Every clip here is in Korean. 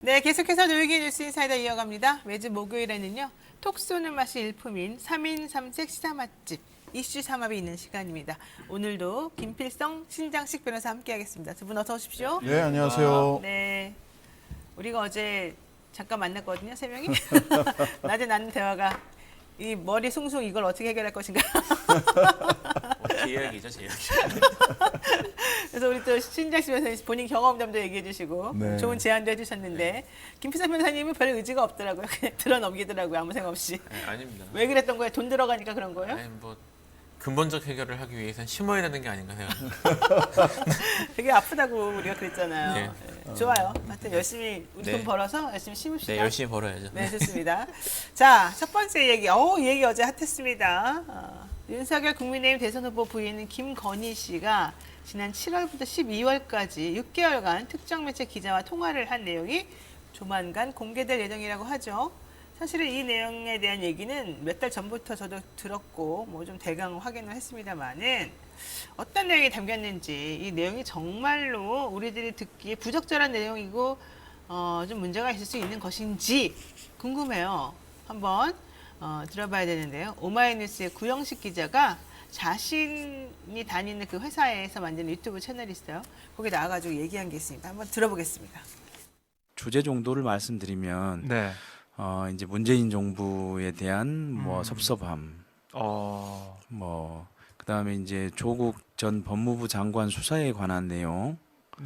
네, 계속해서 노유기 뉴스 인사이더 이어갑니다. 매주 목요일에는요, 톡 쏘는 맛이 일품인 3인 3색 시사 맛집, 이슈 삼합이 있는 시간입니다. 오늘도 김필성 신장식 변호사 함께하겠습니다. 두 분 어서 오십시오. 네, 안녕하세요. 네, 우리가 어제 잠깐 만났거든요, 세 명이. 낮에 나눈 대화가 이 머리 숭숭 이걸 어떻게 해결할 것인가. 제 이야기죠, 제 이야기. 그래서 우리 또 신장식 변호사님 본인 경험담도 얘기해 주시고 네. 좋은 제안도 해주셨는데 김필성 변호사님은 별 의지가 없더라고요. 그냥 들어 넘기더라고요, 아무 생각 없이. 네, 아닙니다. 왜 그랬던 거예요? 돈 들어가니까 그런 거예요? 아니, 뭐 근본적 해결을 하기 위해선 심어야 되는 게 아닌가 생각합니다. 되게 아프다고 우리가 그랬잖아요. 네. 네. 좋아요. 하여튼 열심히 우리 네. 돈 벌어서 열심히 심읍시다. 네, 열심히 벌어야죠. 네, 좋습니다. 자, 첫 번째 얘기. 이 얘기 어제 핫했습니다. 윤석열 국민의힘 대선 후보 부인 김건희 씨가 지난 7월부터 12월까지 6개월간 특정 매체 기자와 통화를 한 내용이 조만간 공개될 예정이라고 하죠. 사실은 이 내용에 대한 얘기는 몇 달 전부터 저도 들었고 뭐 좀 대강 확인을 했습니다만은 어떤 내용이 담겼는지 이 내용이 정말로 우리들이 듣기에 부적절한 내용이고 좀 문제가 있을 수 있는 것인지 궁금해요. 한번 들어봐야 되는데요. 오마이뉴스의 구영식 기자가 자신이 다니는 그 회사에서 만든 유튜브 채널이 있어요. 거기 나와가지고 얘기한 게 있습니다. 한번 들어보겠습니다. 주제 정도를 말씀드리면 네. 이제 문재인 정부에 대한 뭐 섭섭함, 뭐 그다음에 이제 조국 전 법무부 장관 수사에 관한 내용,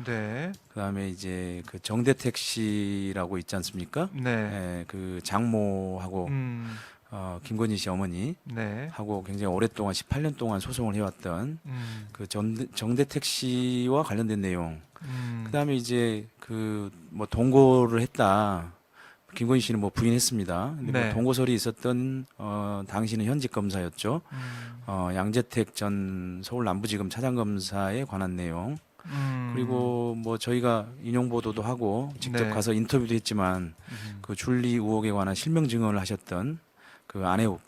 네. 그다음에 이제 그 정대택 씨라고 있지 않습니까? 네. 예, 그 장모하고 김건희 씨 어머니 네. 하고 굉장히 오랫동안 18년 동안 소송을 해왔던 그 정대택 씨와 관련된 내용. 그다음에 이제 그 뭐 동거를 했다. 김건희 씨는 뭐 부인했습니다. 근데 네. 뭐 동거설이 있었던 당시는 현직 검사였죠. 양재택 전 서울 남부지검 차장검사에 관한 내용. 그리고 뭐 저희가 인용 보도도 하고 직접 네. 가서 인터뷰도 했지만 그 줄리 의혹에 관한 실명 증언을 하셨던 그 안혜욱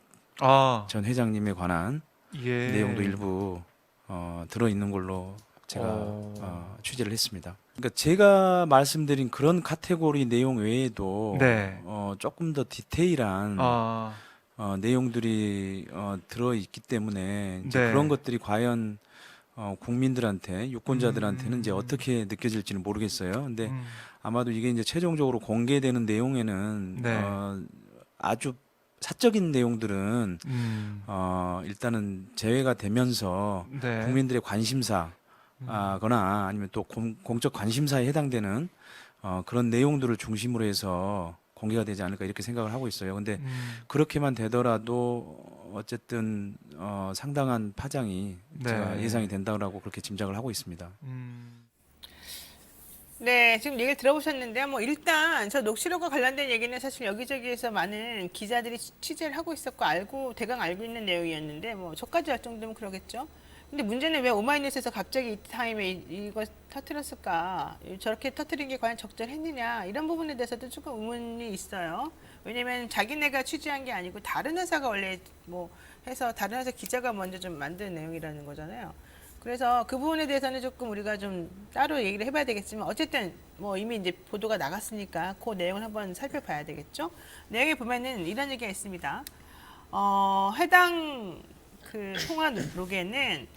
전 회장님에 관한 예. 내용도 일부 들어 있는 걸로 제가 취재를 했습니다. 그러니까 제가 말씀드린 그런 카테고리 내용 외에도 네. 조금 더 디테일한 아, 내용들이 들어 있기 때문에 이제 네. 그런 것들이 과연 국민들한테 유권자들한테는 이제 어떻게 느껴질지는 모르겠어요. 근데 아마도 이게 이제 최종적으로 공개되는 내용에는 네. 아주 사적인 내용들은 일단은 제외가 되면서 네. 국민들의 관심사 거나 아니면 또 공적 관심사에 해당되는 그런 내용들을 중심으로 해서 공개가 되지 않을까 이렇게 생각을 하고 있어요. 근데 그렇게만 되더라도 어쨌든 상당한 파장이 네. 제가 예상이 된다고 그렇게 짐작을 하고 있습니다. 네, 지금 얘기를 들어보셨는데요. 뭐 일단 저 녹취록과 관련된 얘기는 사실 여기저기에서 많은 기자들이 취재를 하고 있었고 대강 알고 있는 내용이었는데 뭐 저까지 할 정도면 그러겠죠. 근데 문제는 왜 오마이뉴스에서 갑자기 이 타임에 이걸 터뜨렸을까? 저렇게 터뜨린 게 과연 적절했느냐? 이런 부분에 대해서도 조금 의문이 있어요. 왜냐면 자기네가 취재한 게 아니고 다른 회사가 원래 뭐 해서 다른 회사 기자가 먼저 좀 만든 내용이라는 거잖아요. 그래서 그 부분에 대해서는 조금 우리가 좀 따로 얘기를 해봐야 되겠지만 어쨌든 뭐 이미 이제 보도가 나갔으니까 그 내용을 한번 살펴봐야 되겠죠. 내용에 보면은 이런 얘기가 있습니다. 해당 그 통화 녹에는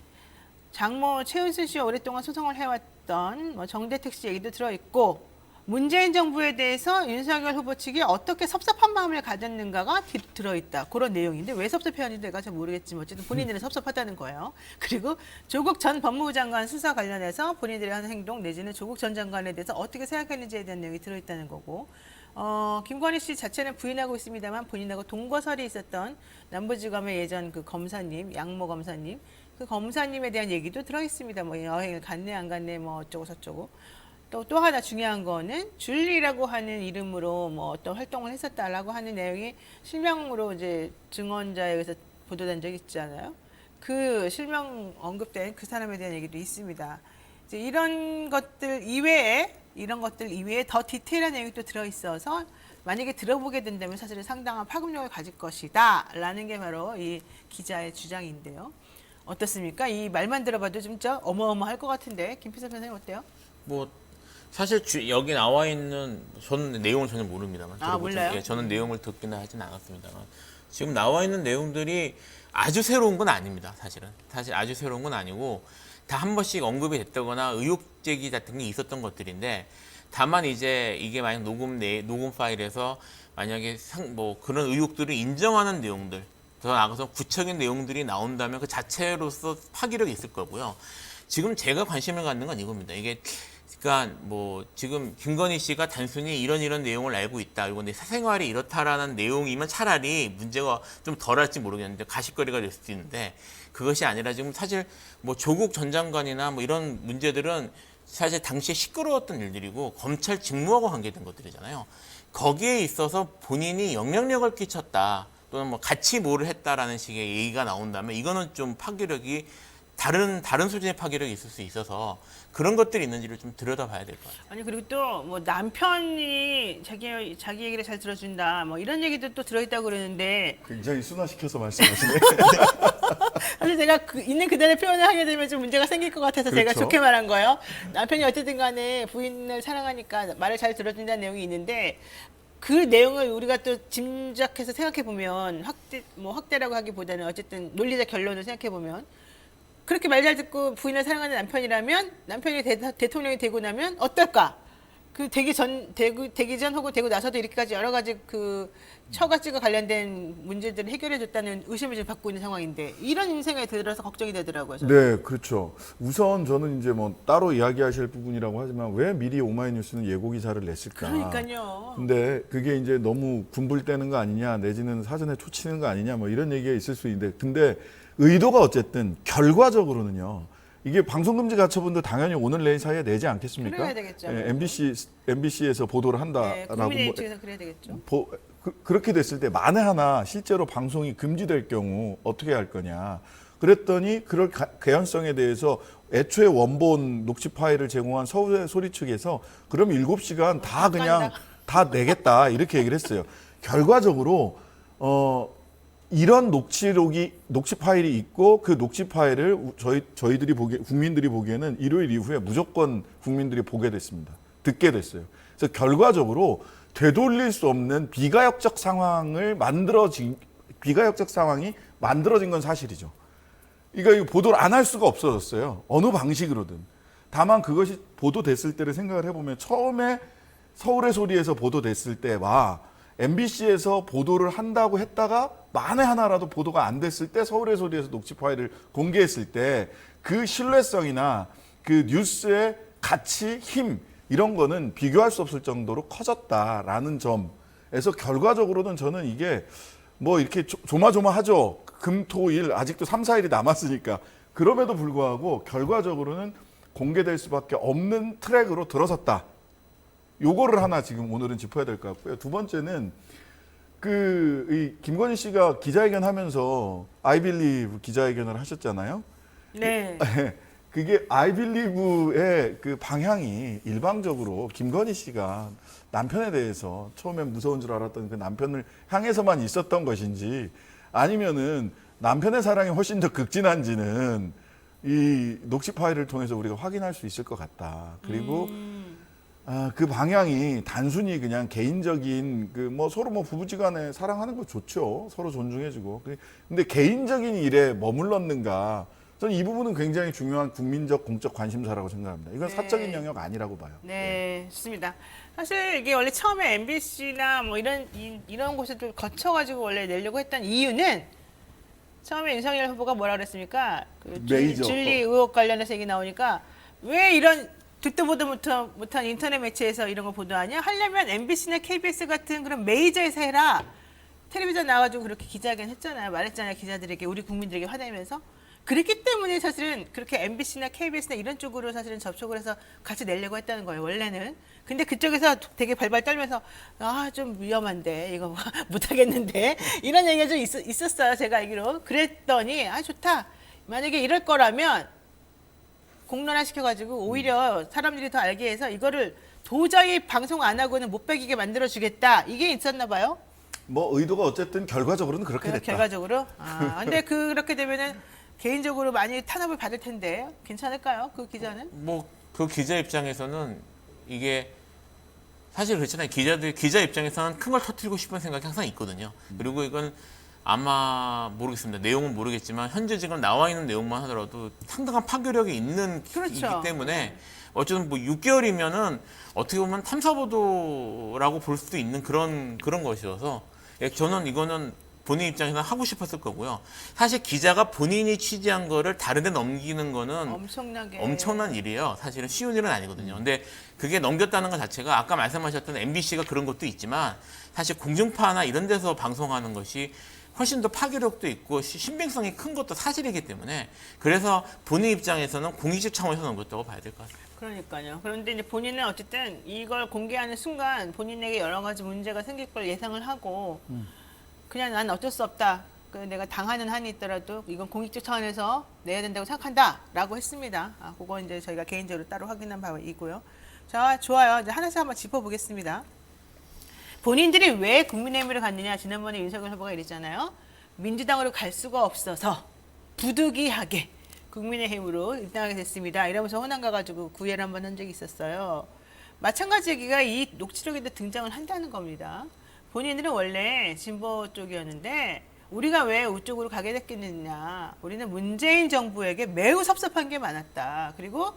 장모 최은순 씨와 오랫동안 소송을 해왔던 뭐 정대택 씨 얘기도 들어있고 문재인 정부에 대해서 윤석열 후보 측이 어떻게 섭섭한 마음을 가졌는가가 들어있다. 그런 내용인데 왜 섭섭해하는지 내가 잘 모르겠지만 어쨌든 본인들은 섭섭하다는 거예요. 그리고 조국 전 법무부 장관 수사 관련해서 본인들이 하는 행동 내지는 조국 전 장관에 대해서 어떻게 생각했는지에 대한 내용이 들어있다는 거고 김건희 씨 자체는 부인하고 있습니다만 본인하고 동거설이 있었던 남부지검의 예전 그 검사님, 양모 검사님 그 검사님에 대한 얘기도 들어있습니다. 뭐 여행을 갔네 안 갔네 뭐 어쩌고 저쩌고. 또 하나 중요한 거는 줄리라고 하는 이름으로 뭐 어떤 활동을 했었다라고 하는 내용이 실명으로 이제 증언자에 의해서 보도된 적이 있잖아요. 그 실명 언급된 그 사람에 대한 얘기도 있습니다. 이제 이런 것들 이외에 더 디테일한 내용이 또 들어있어서 만약에 들어보게 된다면 사실은 상당한 파급력을 가질 것이다 라는 게 바로 이 기자의 주장인데요. 어떻습니까? 이 말만 들어봐도 진짜 어마어마할 것 같은데 김필성 선생님 어때요? 뭐 사실 여기 나와 있는 저는 내용을 전혀 모릅니다만 몰라요? 예, 저는 내용을 듣기는 하진 않았습니다만 지금 나와 있는 내용들이 아주 새로운 건 아닙니다. 사실 아주 새로운 건 아니고 다 한 번씩 언급이 됐다거나 의혹 제기 같은 게 있었던 것들인데 다만 이제 이게 만약 녹음 파일에서 만약에 뭐 그런 의혹들을 인정하는 내용들 더 나아가서 구체적인 내용들이 나온다면 그 자체로서 파기력이 있을 거고요. 지금 제가 관심을 갖는 건 이겁니다. 이게 그러니까 뭐 지금 김건희 씨가 단순히 이런 내용을 알고 있다. 그리고 내 사생활이 이렇다라는 내용이면 차라리 문제가 좀 덜할지 모르겠는데 가십거리가 될 수도 있는데 그것이 아니라 지금 사실 뭐 조국 전 장관이나 뭐 이런 문제들은 사실 당시에 시끄러웠던 일들이고 검찰 직무하고 관계된 것들이잖아요. 거기에 있어서 본인이 영향력을 끼쳤다. 또는 뭐 같이 뭐를 했다라는 식의 얘기가 나온다면 이거는 좀 파괴력이 다른 수준의 파괴력이 있을 수 있어서 그런 것들이 있는지를 좀 들여다봐야 될 것 같아요. 아니 그리고 또 뭐 남편이 자기 얘기를 잘 들어준다 뭐 이런 얘기도 또 들어있다고 그러는데 굉장히 순화시켜서 말씀하시네요. 사실 제가 있는 그대로 표현을 하게 되면 좀 문제가 생길 것 같아서 제가 그렇죠. 좋게 말한 거예요. 남편이 어쨌든 간에 부인을 사랑하니까 말을 잘 들어준다는 내용이 있는데 그 내용을 우리가 또 짐작해서 생각해 보면 확대라고 하기보다는 어쨌든 논리적 결론을 생각해 보면 그렇게 말 잘 듣고 부인을 사랑하는 남편이라면 남편이 대통령이 되고 나면 어떨까? 그 되기 전 혹은 되고 나서도 이렇게까지 여러 가지 그 처가집과 관련된 문제들을 해결해 줬다는 의심을 지금 받고 있는 상황인데 이런 생각이 들어서 걱정이 되더라고요. 저는. 네, 그렇죠. 우선 저는 이제 뭐 따로 이야기하실 부분이라고 하지만 왜 미리 오마이뉴스는 예고 기사를 냈을까? 그러니까요. 근데 그게 이제 너무 군불대는 거 아니냐, 내지는 사전에 초치는 거 아니냐, 뭐 이런 얘기가 있을 수 있는데, 근데 의도가 어쨌든 결과적으로는요. 이게 방송금지 가처분도 당연히 오늘 내일 사이에 내지 않겠습니까? 그래야 되겠죠. 예, MBC에서 보도를 네, 한다라고 국민의힘 측에서 그래야 되겠죠. 그렇게 됐을 때 만에 하나 실제로 방송이 금지될 경우 어떻게 할 거냐. 그랬더니 그럴 개연성에 대해서 애초에 원본 녹취 파일을 제공한 서울의 소리 측에서 그럼 7시간 다 그냥 다 내겠다 이렇게 얘기를 했어요. 결과적으로 이런 녹취 파일이 있고 그 녹취 파일을 저희들이 국민들이 보기에는 일요일 이후에 무조건 국민들이 보게 됐습니다. 듣게 됐어요. 그래서 결과적으로 되돌릴 수 없는 비가역적 상황이 만들어진 건 사실이죠. 이거 보도를 안 할 수가 없어졌어요. 어느 방식으로든. 다만 그것이 보도됐을 때를 생각을 해보면 처음에 서울의 소리에서 보도됐을 때와 MBC에서 보도를 한다고 했다가 만에 하나라도 보도가 안 됐을 때 서울의 소리에서 녹취 파일을 공개했을 때 그 신뢰성이나 그 뉴스의 가치, 힘 이런 거는 비교할 수 없을 정도로 커졌다라는 점에서 결과적으로는 저는 이게 뭐 이렇게 조마조마하죠. 금, 토, 일 아직도 3, 4일이 남았으니까 그럼에도 불구하고 결과적으로는 공개될 수밖에 없는 트랙으로 들어섰다. 요거를 하나 지금 오늘은 짚어야 될 것 같고요. 두 번째는 이 김건희 씨가 기자회견 하면서 I believe 기자회견을 하셨잖아요. 네. 그게 I believe의 그 방향이 일방적으로 김건희 씨가 남편에 대해서 처음엔 무서운 줄 알았던 그 남편을 향해서만 있었던 것인지 아니면은 남편의 사랑이 훨씬 더 극진한지는 이 녹취 파일을 통해서 우리가 확인할 수 있을 것 같다. 그리고 그 방향이 단순히 그냥 개인적인 서로 부부지간에 사랑하는 거 좋죠. 서로 존중해주고. 근데 개인적인 일에 머물렀는가? 저는 이 부분은 굉장히 중요한 국민적 공적 관심사라고 생각합니다. 이건 네. 사적인 영역 아니라고 봐요. 네, 좋습니다. 사실 이게 원래 처음에 MBC나 뭐 이런 곳을 또 거쳐가지고 원래 내려고 했던 이유는 처음에 윤석열 후보가 뭐라 그랬습니까? 그 메이저. 줄리 의혹 관련해서 얘기 나오니까 왜 이런 듣도 보도 못한 인터넷 매체에서 이런 거 보도하냐? 하려면 MBC나 KBS 같은 그런 메이저에서 해라. 텔레비전 나와가지고 그렇게 기자회견 했잖아요. 말했잖아요. 기자들에게, 우리 국민들에게 화내면서. 그렇기 때문에 사실은 그렇게 MBC나 KBS나 이런 쪽으로 사실은 접촉을 해서 같이 내려고 했다는 거예요, 원래는. 근데 그쪽에서 되게 발발 떨면서 좀 위험한데 이거 못하겠는데 이런 얘기가 좀 있었어요, 제가 알기로. 그랬더니 좋다. 만약에 이럴 거라면 공론화 시켜가지고 오히려 사람들이 더 알게 해서 이거를 도저히 방송 안 하고는 못 배기게 만들어주겠다. 이게 있었나 봐요. 뭐 의도가 어쨌든 결과적으로는 그렇게 됐다. 결과적으로. 근데 그렇게 되면은 개인적으로 많이 탄압을 받을 텐데 괜찮을까요? 그 기자는? 뭐 그 기자 입장에서는 이게 사실 그렇잖아요. 기자 입장에서는 큰 걸 터뜨리고 싶은 생각이 항상 있거든요. 그리고 이건 아마 모르겠습니다. 내용은 모르겠지만 현재 지금 나와 있는 내용만 하더라도 상당한 파괴력이 있는 그렇죠. 이기 때문에 어쨌든 뭐 6개월이면은 어떻게 보면 탐사보도라고 볼 수도 있는 그런 것이어서 저는 이거는 본인 입장에서는 하고 싶었을 거고요. 사실 기자가 본인이 취재한 거를 다른 데 넘기는 거는 엄청난 일이에요. 사실은 쉬운 일은 아니거든요. 근데 그게 넘겼다는 것 자체가 아까 말씀하셨던 MBC가 그런 것도 있지만 사실 공중파나 이런 데서 방송하는 것이 훨씬 더 파괴력도 있고 신빙성이 큰 것도 사실이기 때문에 그래서 본인 입장에서는 공익적 차원에서 넘겼다고 봐야 될 것 같아요. 그러니까요. 그런데 이제 본인은 어쨌든 이걸 공개하는 순간 본인에게 여러 가지 문제가 생길 걸 예상을 하고 그냥 난 어쩔 수 없다. 내가 당하는 한이 있더라도 이건 공익적 차원에서 내야 된다고 생각한다라고 했습니다. 그거 이제 저희가 개인적으로 따로 확인한 바이고요. 자, 좋아요. 이제 하나씩 한번 짚어보겠습니다. 본인들이 왜 국민의힘으로 갔느냐. 지난번에 윤석열 후보가 이랬잖아요. 민주당으로 갈 수가 없어서 부득이하게 국민의힘으로 입당하게 됐습니다. 이러면서 호남 가가지고 구애를 한번 한 적이 있었어요. 마찬가지 얘기가 이 녹취록에도 등장을 한다는 겁니다. 본인들은 원래 진보 쪽이었는데 우리가 왜 우쪽으로 가게 됐겠느냐. 우리는 문재인 정부에게 매우 섭섭한 게 많았다. 그리고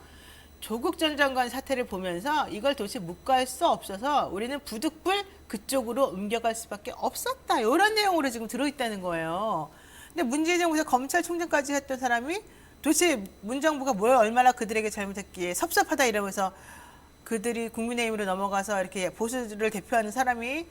조국 전 장관 사태를 보면서 이걸 도대체 묵과할 수 없어서 우리는 부득불 그쪽으로 옮겨갈 수밖에 없었다. 이런 내용으로 지금 들어있다는 거예요. 근데 문재인 정부에서 검찰총장까지 했던 사람이 도대체 문 정부가 뭘 얼마나 그들에게 잘못했기에 섭섭하다 이러면서 그들이 국민의힘으로 넘어가서 이렇게 보수를 대표하는 사람이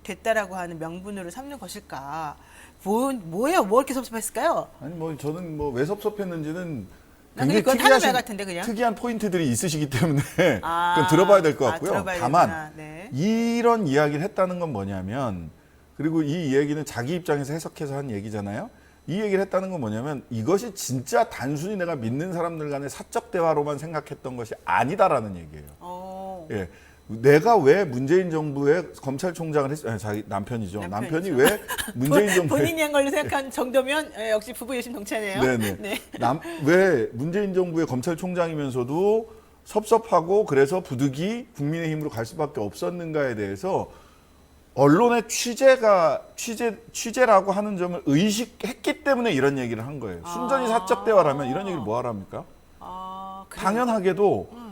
됐다라고 하는 명분으로 삼는 것일까? 뭐예요? 뭐 이렇게 섭섭했을까요? 아니 뭐 저는 뭐 왜 섭섭했는지는 근데 그건 하는 말 같은데 그냥. 특이한 포인트들이 있으시기 때문에 그건 들어봐야 될 것 같고요. 다만 네. 이런 이야기를 했다는 건 뭐냐면 그리고 이 얘기는 자기 입장에서 해석해서 한 얘기잖아요. 이 얘기를 했다는 건 뭐냐면 이것이 진짜 단순히 내가 믿는 사람들 간의 사적 대화로만 생각했던 것이 아니다라는 얘기예요. 예. 내가 왜 문재인 정부의 검찰총장을 자기 남편이죠. 남편이 왜 문재인 정부의 본인이 한 걸로 생각한 정도면 역시 부부 유심 동체네요. 네네. 네. 왜 문재인 정부의 검찰총장이면서도 섭섭하고 그래서 부득이 국민의힘으로 갈 수밖에 없었는가에 대해서 언론의 취재라고 하는 점을 의식했기 때문에 이런 얘기를 한 거예요. 순전히 사적 대화라면 이런 얘기를 뭐 하랍니까? 당연하게도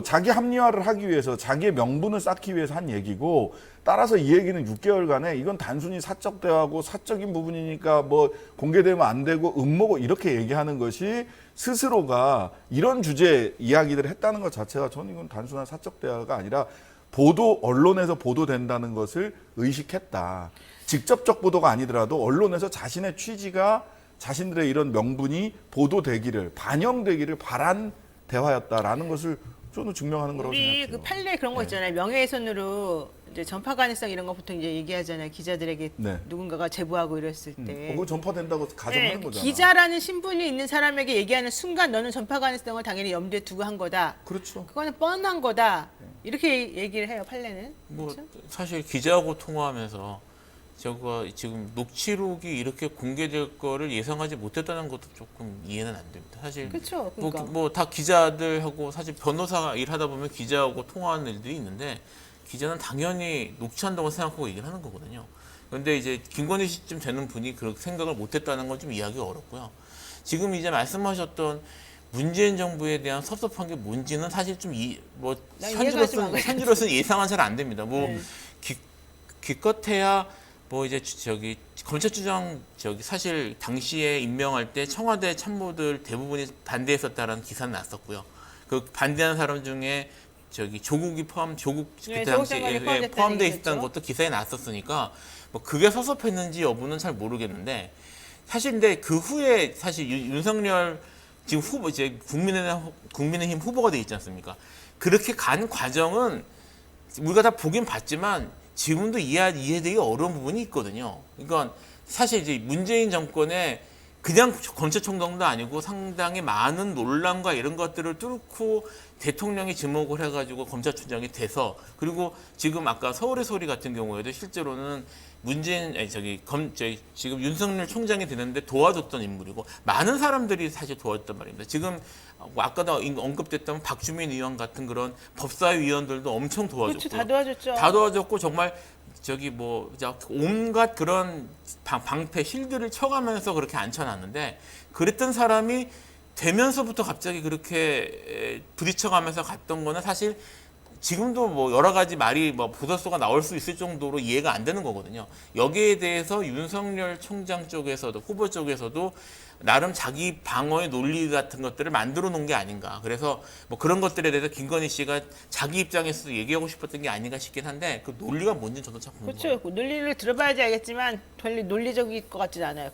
자기 합리화를 하기 위해서 자기의 명분을 쌓기 위해서 한 얘기고 따라서 이 얘기는 6개월간에 이건 단순히 사적 대화고 사적인 부분이니까 뭐 공개되면 안 되고 음모고 이렇게 얘기하는 것이 스스로가 이런 주제 이야기들을 했다는 것 자체가 저는 이건 단순한 사적 대화가 아니라 언론에서 보도된다는 것을 의식했다. 직접적 보도가 아니더라도 언론에서 자신의 취지가 자신들의 이런 명분이 보도되기를 반영되기를 바란 대화였다라는 것을 저는 증명하는 거라고 생각해요. 우리 그 판례 그런 거 있잖아요. 명예훼손으로 이제 전파 가능성 이런 거 보통 이제 얘기하잖아요. 기자들에게 누군가가 제보하고 이랬을 때. 그거 전파된다고 가정하는 거잖아. 기자라는 신분이 있는 사람에게 얘기하는 순간 너는 전파 가능성을 당연히 염두에 두고 한 거다. 그렇죠. 그거는 뻔한 거다. 이렇게 얘기를 해요. 판례는. 뭐 그렇죠? 사실 기자하고 통화하면서 저거 지금 녹취록이 이렇게 공개될 거를 예상하지 못했다는 것도 조금 이해는 안 됩니다. 사실 그렇죠. 그러니까. 뭐 다 기자들하고 사실 변호사 일하다 보면 기자하고 통화하는 일들이 있는데 기자는 당연히 녹취한다고 생각하고 얘기를 하는 거거든요. 그런데 이제 김건희 씨쯤 되는 분이 그렇게 생각을 못했다는 건 좀 이해하기 어렵고요. 지금 이제 말씀하셨던 문재인 정부에 대한 섭섭한 게 뭔지는 사실 좀 현지로서는 예상은 잘 안 됩니다. 뭐 기껏해야 뭐 이제 저기 검찰총장 사실 당시에 임명할 때 청와대 참모들 대부분이 반대했었다라는 기사는 났었고요. 그 반대하는 사람 중에 조국 그때 당시에 포함되어 있었다는 것도 기사에 났었으니까 뭐 그게 섭섭했는지 여부는 잘 모르겠는데 사실 근데 그 후에 사실 윤석열 지금 후보 이제 국민의힘 후보가 돼 있지 않습니까? 그렇게 간 과정은 우리가 다 보긴 봤지만 지금도 이해되기 어려운 부분이 있거든요. 그러니까 사실 이제 문재인 정권에 그냥 검찰총장도 아니고 상당히 많은 논란과 이런 것들을 뚫고 대통령이 지목을 해가지고 검찰총장이 돼서 그리고 지금 아까 서울의 소리 같은 경우에도 실제로는 문재인 지금 윤석열 총장이 되는데 도와줬던 인물이고 많은 사람들이 사실 도와줬단 말입니다. 지금 아까도 언급됐던 박주민 의원 같은 그런 법사위 위원들도 엄청 도와줬고 그렇죠. 다 도와줬죠. 다 도와줬고 정말 온갖 그런 방패 실드를 쳐가면서 그렇게 앉혀놨는데 그랬던 사람이 되면서부터 갑자기 그렇게 부딪혀가면서 갔던 거는 사실 지금도 뭐 여러 가지 말이 뭐 보도서가 나올 수 있을 정도로 이해가 안 되는 거거든요. 여기에 대해서 윤석열 총장 쪽에서도 후보 쪽에서도 나름 자기 방어의 논리 같은 것들을 만들어 놓은 게 아닌가. 그래서 뭐 그런 것들에 대해서 김건희 씨가 자기 입장에서 얘기하고 싶었던 게 아닌가 싶긴 한데 그 논리가 뭔지 저도 참 궁금해요. 그렇죠. 그 논리를 들어봐야지 알겠지만 별로 논리적일 것 같지는 않아요.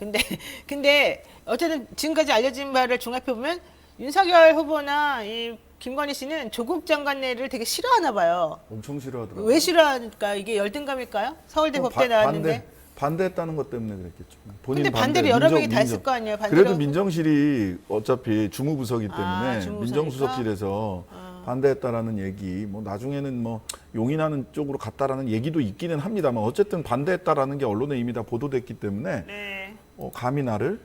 근데 어쨌든 지금까지 알려진 바를 종합해 보면 윤석열 후보나 이 김건희 씨는 조국 장관네를 되게 싫어하나 봐요. 엄청 싫어하더라고요. 왜 싫어하니까 이게 열등감일까요? 서울대 법대 나왔는데. 반대했다는 것 때문에 그랬겠죠. 본인 근데 반대를 여러 명이 다 했을 거 아니에요. 그래도 민정실이 어차피 주무부서기 때문에 주무부서니까? 민정수석실에서 반대했다라는 얘기, 뭐 나중에는 뭐 용인하는 쪽으로 갔다라는 얘기도 있기는 합니다만 어쨌든 반대했다라는 게 언론에 이미 다 보도됐기 때문에 네. 감히 나를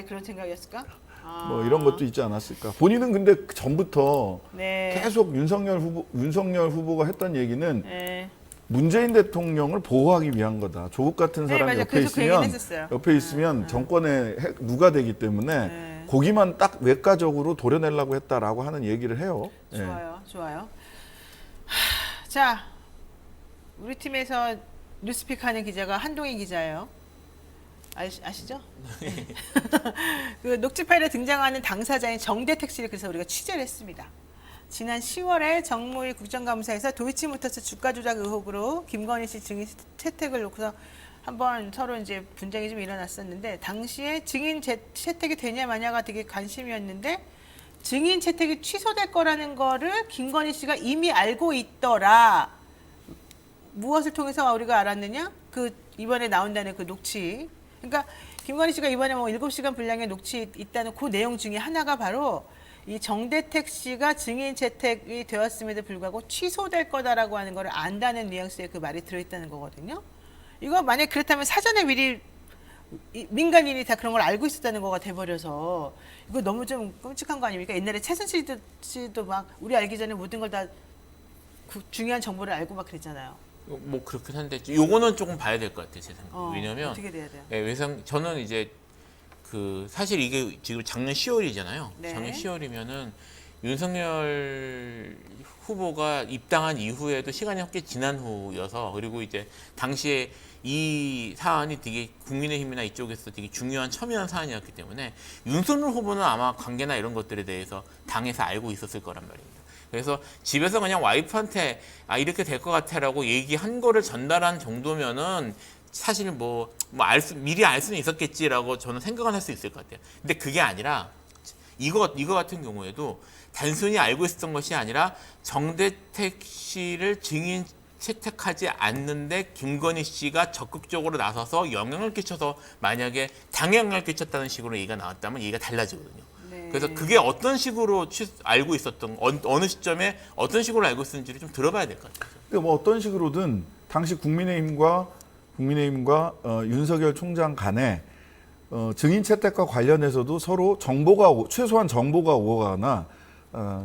그런 생각이었을까? 뭐 이런 것도 있지 않았을까. 본인은 근데 그 전부터 네. 계속 윤석열 후보가 했던 얘기는 네. 문재인 대통령을 보호하기 위한 거다. 조국 같은 네, 사람이 맞아. 그래서 그 얘기는 했었어요. 옆에 있으면 정권의 누가 되기 때문에 네. 거기만 딱 외과적으로 도려내려고 했다라고 하는 얘기를 해요. 예. 좋아요. 자, 우리 팀에서 뉴스픽하는 기자가 한동희 기자예요. 아시죠? 그 녹취 파일에 등장하는 당사자인 정대택 씨를 그래서 우리가 취재를 했습니다. 지난 10월에 정무위 국정감사에서 도이치모터스 주가 조작 의혹으로 김건희 씨 증인 채택을 놓고서 한번 서로 이제 분쟁이 좀 일어났었는데 당시에 증인 채택이 되냐 마냐가 되게 관심이었는데 증인 채택이 취소될 거라는 거를 김건희 씨가 이미 알고 있더라. 무엇을 통해서 우리가 알았느냐? 그 이번에 나온다는 그 녹취. 그러니까 김건희 씨가 이번에 뭐 7시간 분량의 녹취 있다는 그 내용 중에 하나가 바로 이 정대택 씨가 증인 채택이 되었음에도 불구하고 취소될 거다라고 하는 걸 안다는 뉘앙스의 그 말이 들어있다는 거거든요. 이거 만약 그렇다면 사전에 미리 민간인이 다 그런 걸 알고 있었다는 거가 돼버려서 이거 너무 좀 끔찍한 거 아닙니까? 옛날에 최순실 씨도 막 우리 알기 전에 모든 걸 다 중요한 정보를 알고 막 그랬잖아요. 뭐 그렇긴 한데 요거는 조금 봐야 될 것 같아요, 제 생각. 왜냐면 어떻게 돼야 돼요? 저는 이제 그 사실 이게 지금 작년 10월이잖아요. 네. 작년 10월이면은 윤석열 후보가 입당한 이후에도 시간이 꽤 지난 후여서 그리고 이제 당시에 이 사안이 되게 국민의힘이나 이쪽에서 되게 중요한 첨예한 사안이었기 때문에 윤석열 후보는 아마 관계나 이런 것들에 대해서 당에서 알고 있었을 거란 말입니다. 그래서 집에서 그냥 와이프한테 이렇게 될 것 같아라고 얘기한 거를 전달한 정도면은 사실 미리 알 수는 있었겠지라고 저는 생각은 할 수 있을 것 같아요. 근데 그게 아니라 이거 같은 경우에도 단순히 알고 있었던 것이 아니라 정대택 씨를 증인 채택하지 않는데 김건희 씨가 적극적으로 나서서 영향을 끼쳐서 만약에 당에 영향을 끼쳤다는 식으로 얘기가 나왔다면 얘기가 달라지거든요. 네. 그래서 그게 어떤 식으로 알고 있었던 어느 시점에 어떤 식으로 알고 있었는지를 좀 들어봐야 될 것 같아요. 그러니까 뭐 어떤 식으로든 당시 국민의힘과 윤석열 총장 간에 증인 채택과 관련해서서도 서로 최소한 정보가 오거나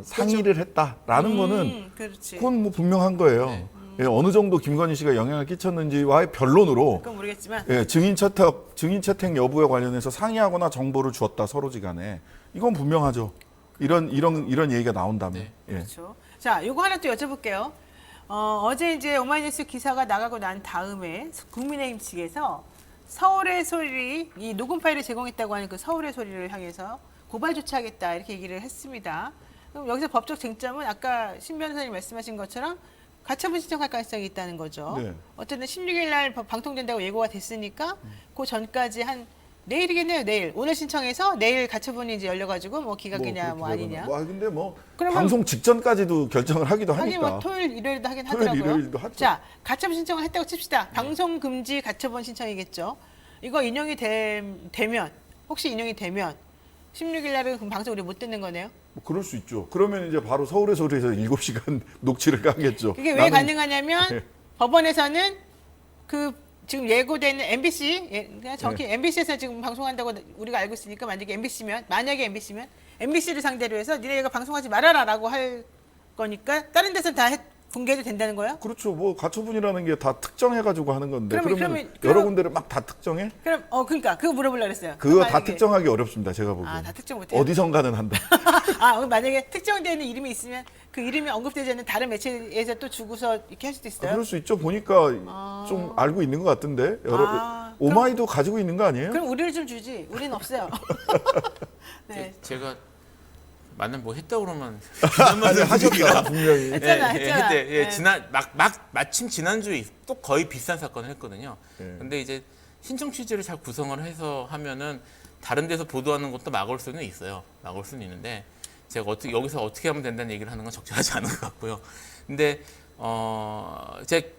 상의를 했다라는 거는 그렇지. 그건 뭐 분명한 거예요. 네. 예, 어느 정도 김건희 씨가 영향을 끼쳤는지와의 변론으로 그건 모르겠지만 증인 채택 여부에 관련해서 상의하거나 정보를 주었다 서로지간에 이건 분명하죠. 이런 얘기가 나온다면. 네. 예. 그렇죠. 자, 요거 하나 또 여쭤볼게요. 어제 이제 오마이뉴스 기사가 나가고 난 다음에 국민의힘 측에서 서울의 소리, 이 녹음 파일을 제공했다고 하는 그 서울의 소리를 향해서 고발 조치하겠다 이렇게 얘기를 했습니다. 그럼 여기서 법적 쟁점은 아까 신 변호사님 말씀하신 것처럼 가처분 신청할 가능성이 있다는 거죠. 네. 어쨌든 16일 날 방통된다고 예고가 됐으니까 그 전까지 한 내일이겠네요. 내일 오늘 신청해서 내일 가처분이 이제 열려가지고 뭐 기각이냐 뭐 아니냐. 근데 그러면 방송 직전까지도 결정을 하기도 하긴 하니까. 뭐 토요일 일요일도 하긴 토요일, 하더라고요. 일요일도 하죠. 자, 가처분 신청을 했다고 칩시다. 방송 금지 가처분 신청이겠죠. 이거 인용이 되면 혹시 인용이 되면 16일 날은 그럼 방송 우리 못 듣는 거네요. 뭐 그럴 수 있죠. 그러면 이제 바로 서울의 소리에서 7시간 녹취를 까겠죠. 그게 왜 나는- 가능하냐면 네. 법원에서는 그 지금 예고되는 MBC, 그냥 정확히 네. MBC에서 지금 방송한다고 우리가 알고 있으니까 만약에 MBC면 MBC를 상대로 해서 니네가 방송하지 말아라라고 할 거니까 다른 데서는 다 공개도 된다는 거예요? 그렇죠. 뭐 가처분이라는 게 다 특정해가지고 하는 건데 그러면 그러면- 여러 군데를 막 다 특정해? 그럼 그러니까 그거 물어보려고 그랬어요. 그거 그럼 다 만약에- 특정하기 어렵습니다. 제가 보기에. 다 특정 못해요? 어디선가는 한다. 그럼 만약에 특정되는 이름이 있으면 그 이름이 언급되지 않는 다른 매체에서 또 주고서 이렇게 할 수도 있어요? 그럴 수 있죠. 보니까 좀 알고 있는 것 같은데 아, 오마이도 가지고 있는 거 아니에요? 그럼 우리를 좀 주지. 우리는 없어요. 네. 제가 만약 뭐 했다 그러면 아니, 하셨다 분명히. 했잖아, 했잖아. 했대. 예, 네. 마침 지난주에 또 거의 비슷한 사건을 했거든요. 네. 근데 이제 신청 취지를 잘 구성을 해서 하면은 다른 데서 보도하는 것도 막을 수는 있어요. 막을 수는 있는데 제가 여기서 어떻게 하면 된다는 얘기를 하는 건 적절하지 않은 것 같고요. 근데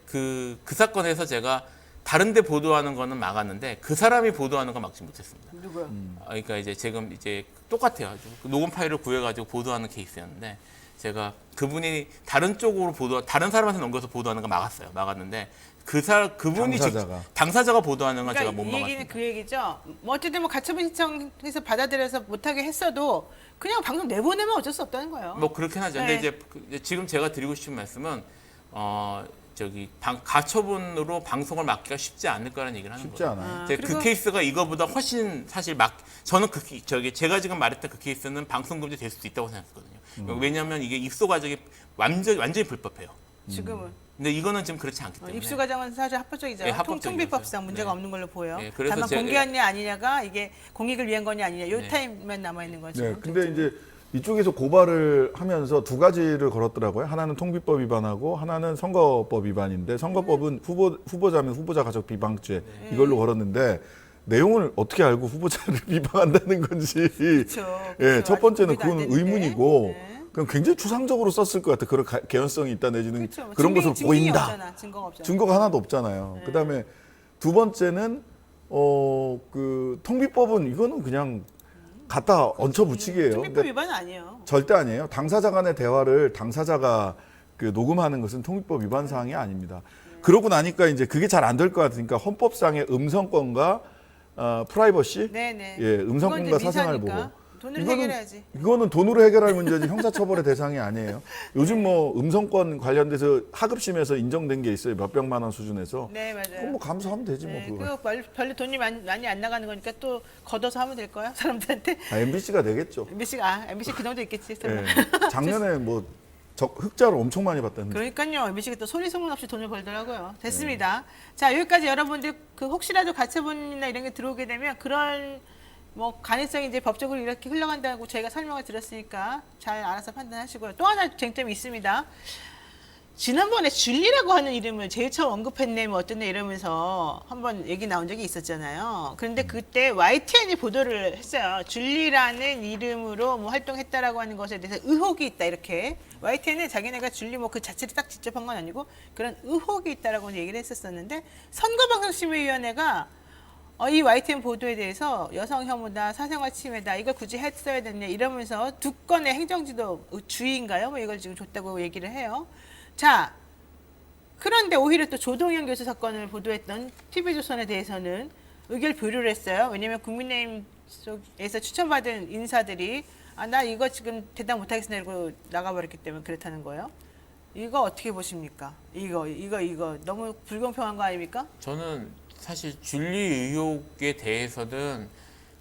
그 사건에서 제가 다른 데 보도하는 거는 막았는데 그 사람이 보도하는 건 막지 못했습니다. 누구요? 그러니까 이제 지금 이제 똑같아요. 아주 녹음 파일을 구해가지고 보도하는 케이스였는데 제가 그분이 다른 쪽으로 다른 사람한테 넘겨서 보도하는 거 막았는데 그분이 당사자가 보도하는 건 제가 못 그러니까 이 얘기는 막았습니다. 그 얘기죠. 뭐 어쨌든 뭐 가처분 신청해서 받아들여서 못하게 했어도 그냥 방송 내보내면 어쩔 수 없다는 거예요. 뭐 그렇긴 하죠. 근데 네. 이제 지금 제가 드리고 싶은 말씀은 가처분으로 방송을 막기가 쉽지 않을 거라는 얘기를 하는 쉽지 거예요. 않아요. 그 그리고- 케이스가 이거보다 훨씬 사실 저는 제가 지금 말했던 그 케이스는 방송금지 될 수도 있다고 생각했거든요. 왜냐하면 이게 입소 과정이 완전히 불법해요. 지금은 근데 이거는 지금 그렇지 않기 때문에 입수 과정은 사실 합법적이죠. 네, 합법적이었어요. 통비법상 문제가 네. 없는 걸로 보여. 네, 그래서 다만 제가- 공개했냐 아니냐가 이게 공익을 위한 거냐 아니냐 요 네. 타임만 남아 있는 거죠. 네, 근데 이제 이쪽에서 고발을 하면서 두 가지를 걸었더라고요. 하나는 통비법 위반하고 하나는 선거법 위반인데 선거법은 후보자면 후보자 가족 비방죄 이걸로 걸었는데 내용을 어떻게 알고 후보자를 비방한다는 건지. 그렇죠. 예, 첫 번째는 아직 공개도 안 그건 됐는데. 의문이고 네. 그럼 굉장히 추상적으로 썼을 것 같아. 그런 개연성이 있다 내지는 그렇죠. 뭐 그런 것을 증빙이 보인다. 없잖아. 증거가 없잖아. 증거가 하나도 없잖아요. 네. 그다음에 두 번째는 그 통비법은 이거는 그냥 갖다 얹혀 붙이기예요. 통비법 위반은 아니에요. 절대 아니에요. 당사자 간의 대화를 당사자가 그 녹음하는 것은 통비법 위반 사항이 아닙니다. 그러고 나니까 이제 그게 잘 안 될 것 같으니까 헌법상의 음성권과 프라이버시, 네네. 예, 음성권과 그건 이제 사생활 민사니까 보호. 돈을 해결해야지. 이거는 돈으로 해결할 문제지 형사처벌의 대상이 아니에요. 요즘 뭐 음성권 관련돼서 하급심에서 인정된 게 있어요. 몇백만 원 수준에서. 네 맞아요. 그럼 뭐 감수하면 되지 뭐 네, 그거. 그거 별로 돈이 많이 안 나가는 거니까 또 걷어서 하면 될 거야 사람들한테. MBC가 되겠죠. MBC 그 정도 있겠지. 설마. 예. 작년에 뭐 흑자를 엄청 많이 봤다는데. 그러니까요. MBC가 또 소리 소문 없이 돈을 벌더라고요. 됐습니다. 자 여기까지 여러분들 그 혹시라도 가처분이나 이런 게 들어오게 되면 그런 뭐 가능성이 이제 법적으로 이렇게 흘러간다고 저희가 설명을 드렸으니까 잘 알아서 판단하시고요. 또 하나 쟁점이 있습니다. 지난번에 줄리라고 하는 이름을 제일 처음 언급했네 뭐 어땠네 이러면서 한번 얘기 나온 적이 있었잖아요. 그런데 그때 YTN이 보도를 했어요. 줄리라는 이름으로 뭐 활동했다라고 하는 것에 대해서 의혹이 있다 이렇게. YTN은 자기네가 줄리 뭐 그 자체를 딱 직접 한 건 아니고 그런 의혹이 있다라고 얘기를 했었었는데 선거방송심의위원회가 이 YTN 보도에 대해서 여성 혐오다, 사생활 침해다, 이걸 굳이 했어야 됐냐 이러면서 두 건의 행정지도 주의인가요? 뭐 이걸 지금 줬다고 얘기를 해요. 자, 그런데 오히려 또 조동현 교수 사건을 보도했던 TV조선에 대해서는 의견 보류를 했어요. 왜냐하면 국민의힘 쪽에서 추천받은 인사들이 나 이거 지금 대답 못하겠습니다 이러고 나가버렸기 때문에 그렇다는 거예요. 이거 어떻게 보십니까? 이거 너무 불공평한 거 아닙니까? 저는 사실 줄리 의혹에 대해서는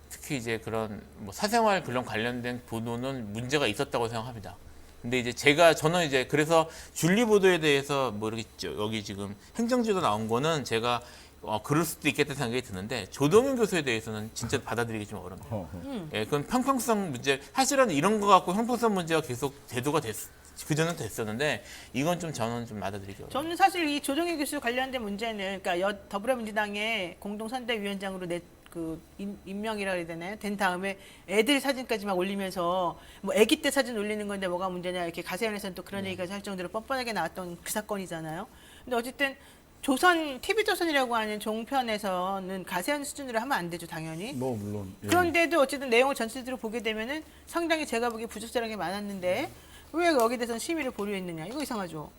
특히 이제 그런 뭐 사생활 그런 관련된 보도는 문제가 있었다고 생각합니다. 근데 이제 저는 이제 그래서 줄리 보도에 대해서 뭐 이렇게 여기 지금 행정지도 나온 거는 제가 그럴 수도 있겠다 생각이 드는데 조동현 교수에 대해서는 진짜 받아들이기 좀 어렵네요. 예, 그건 형평성 문제 사실은 이런 거 갖고 형평성 문제가 계속 대두가 그전은 됐었는데 이건 좀 저는 좀 받아들이기 어려워요. 저는 사실 이 조동현 교수 관련된 문제는 그러니까 더불어민주당의 공동선대위원장으로 임명이라 해야 되나요? 된 다음에 애들 사진까지 막 올리면서 뭐 아기 때 사진 올리는 건데 뭐가 문제냐 이렇게 가세연에서는 또 그런 얘기까지 할 정도로 뻔뻔하게 나왔던 그 사건이잖아요. 근데 어쨌든 조선 TV조선이라고 하는 종편에서는 가세현 수준으로 하면 안 되죠, 당연히. 뭐 물론. 예. 그런데도 어쨌든 내용을 전체적으로 보게 되면은 상당히 제가 보기에 부적절한 게 많았는데 왜 여기에 대해서는 심의를 보류했느냐. 이거 이상하죠.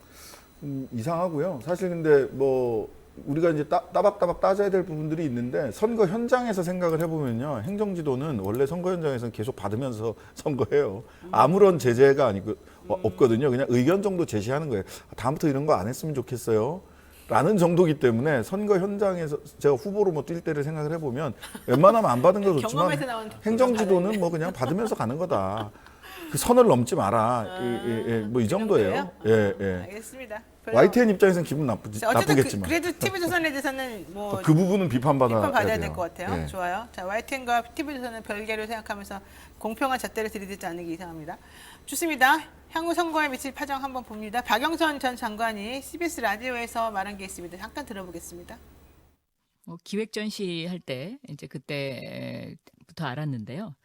이상하고요. 사실 근데 뭐 우리가 이제 따박따박 따져야 될 부분들이 있는데 선거 현장에서 생각을 해보면요. 행정지도는 원래 선거 현장에서는 계속 받으면서 선거해요. 아무런 제재가 아니고 없거든요. 그냥 의견 정도 제시하는 거예요. 다음부터 이런 거 안 했으면 좋겠어요. 라는 정도기 때문에 선거 현장에서 제가 후보로 뭐 뛸 때를 생각을 해보면 웬만하면 안 받은 거 좋지만 경험에서 나온 행정지도는 뭐 그냥 받으면서 가는 거다. 그 선을 넘지 마라. 뭐 이 정도예요. 예, 예. 알겠습니다. 별로- YTN 입장에서는 기분 어쨌든 나쁘겠지만. 그래도 TV조선에 대해서는 뭐 그 부분은 비판받아야 받아야 될 돼요. 것 같아요. 예. 좋아요. 자, YTN과 TV조선은 별개로 생각하면서 공평한 잣대를 들이대지 않는 게 이상합니다. 좋습니다. 향후 선거에 미칠 파장 한번 봅니다. 박영선 전 장관이 CBS 라디오에서 말한 게 있습니다. 잠깐 들어보겠습니다. 기획 전시할 때 이제 그때부터 알았는데요.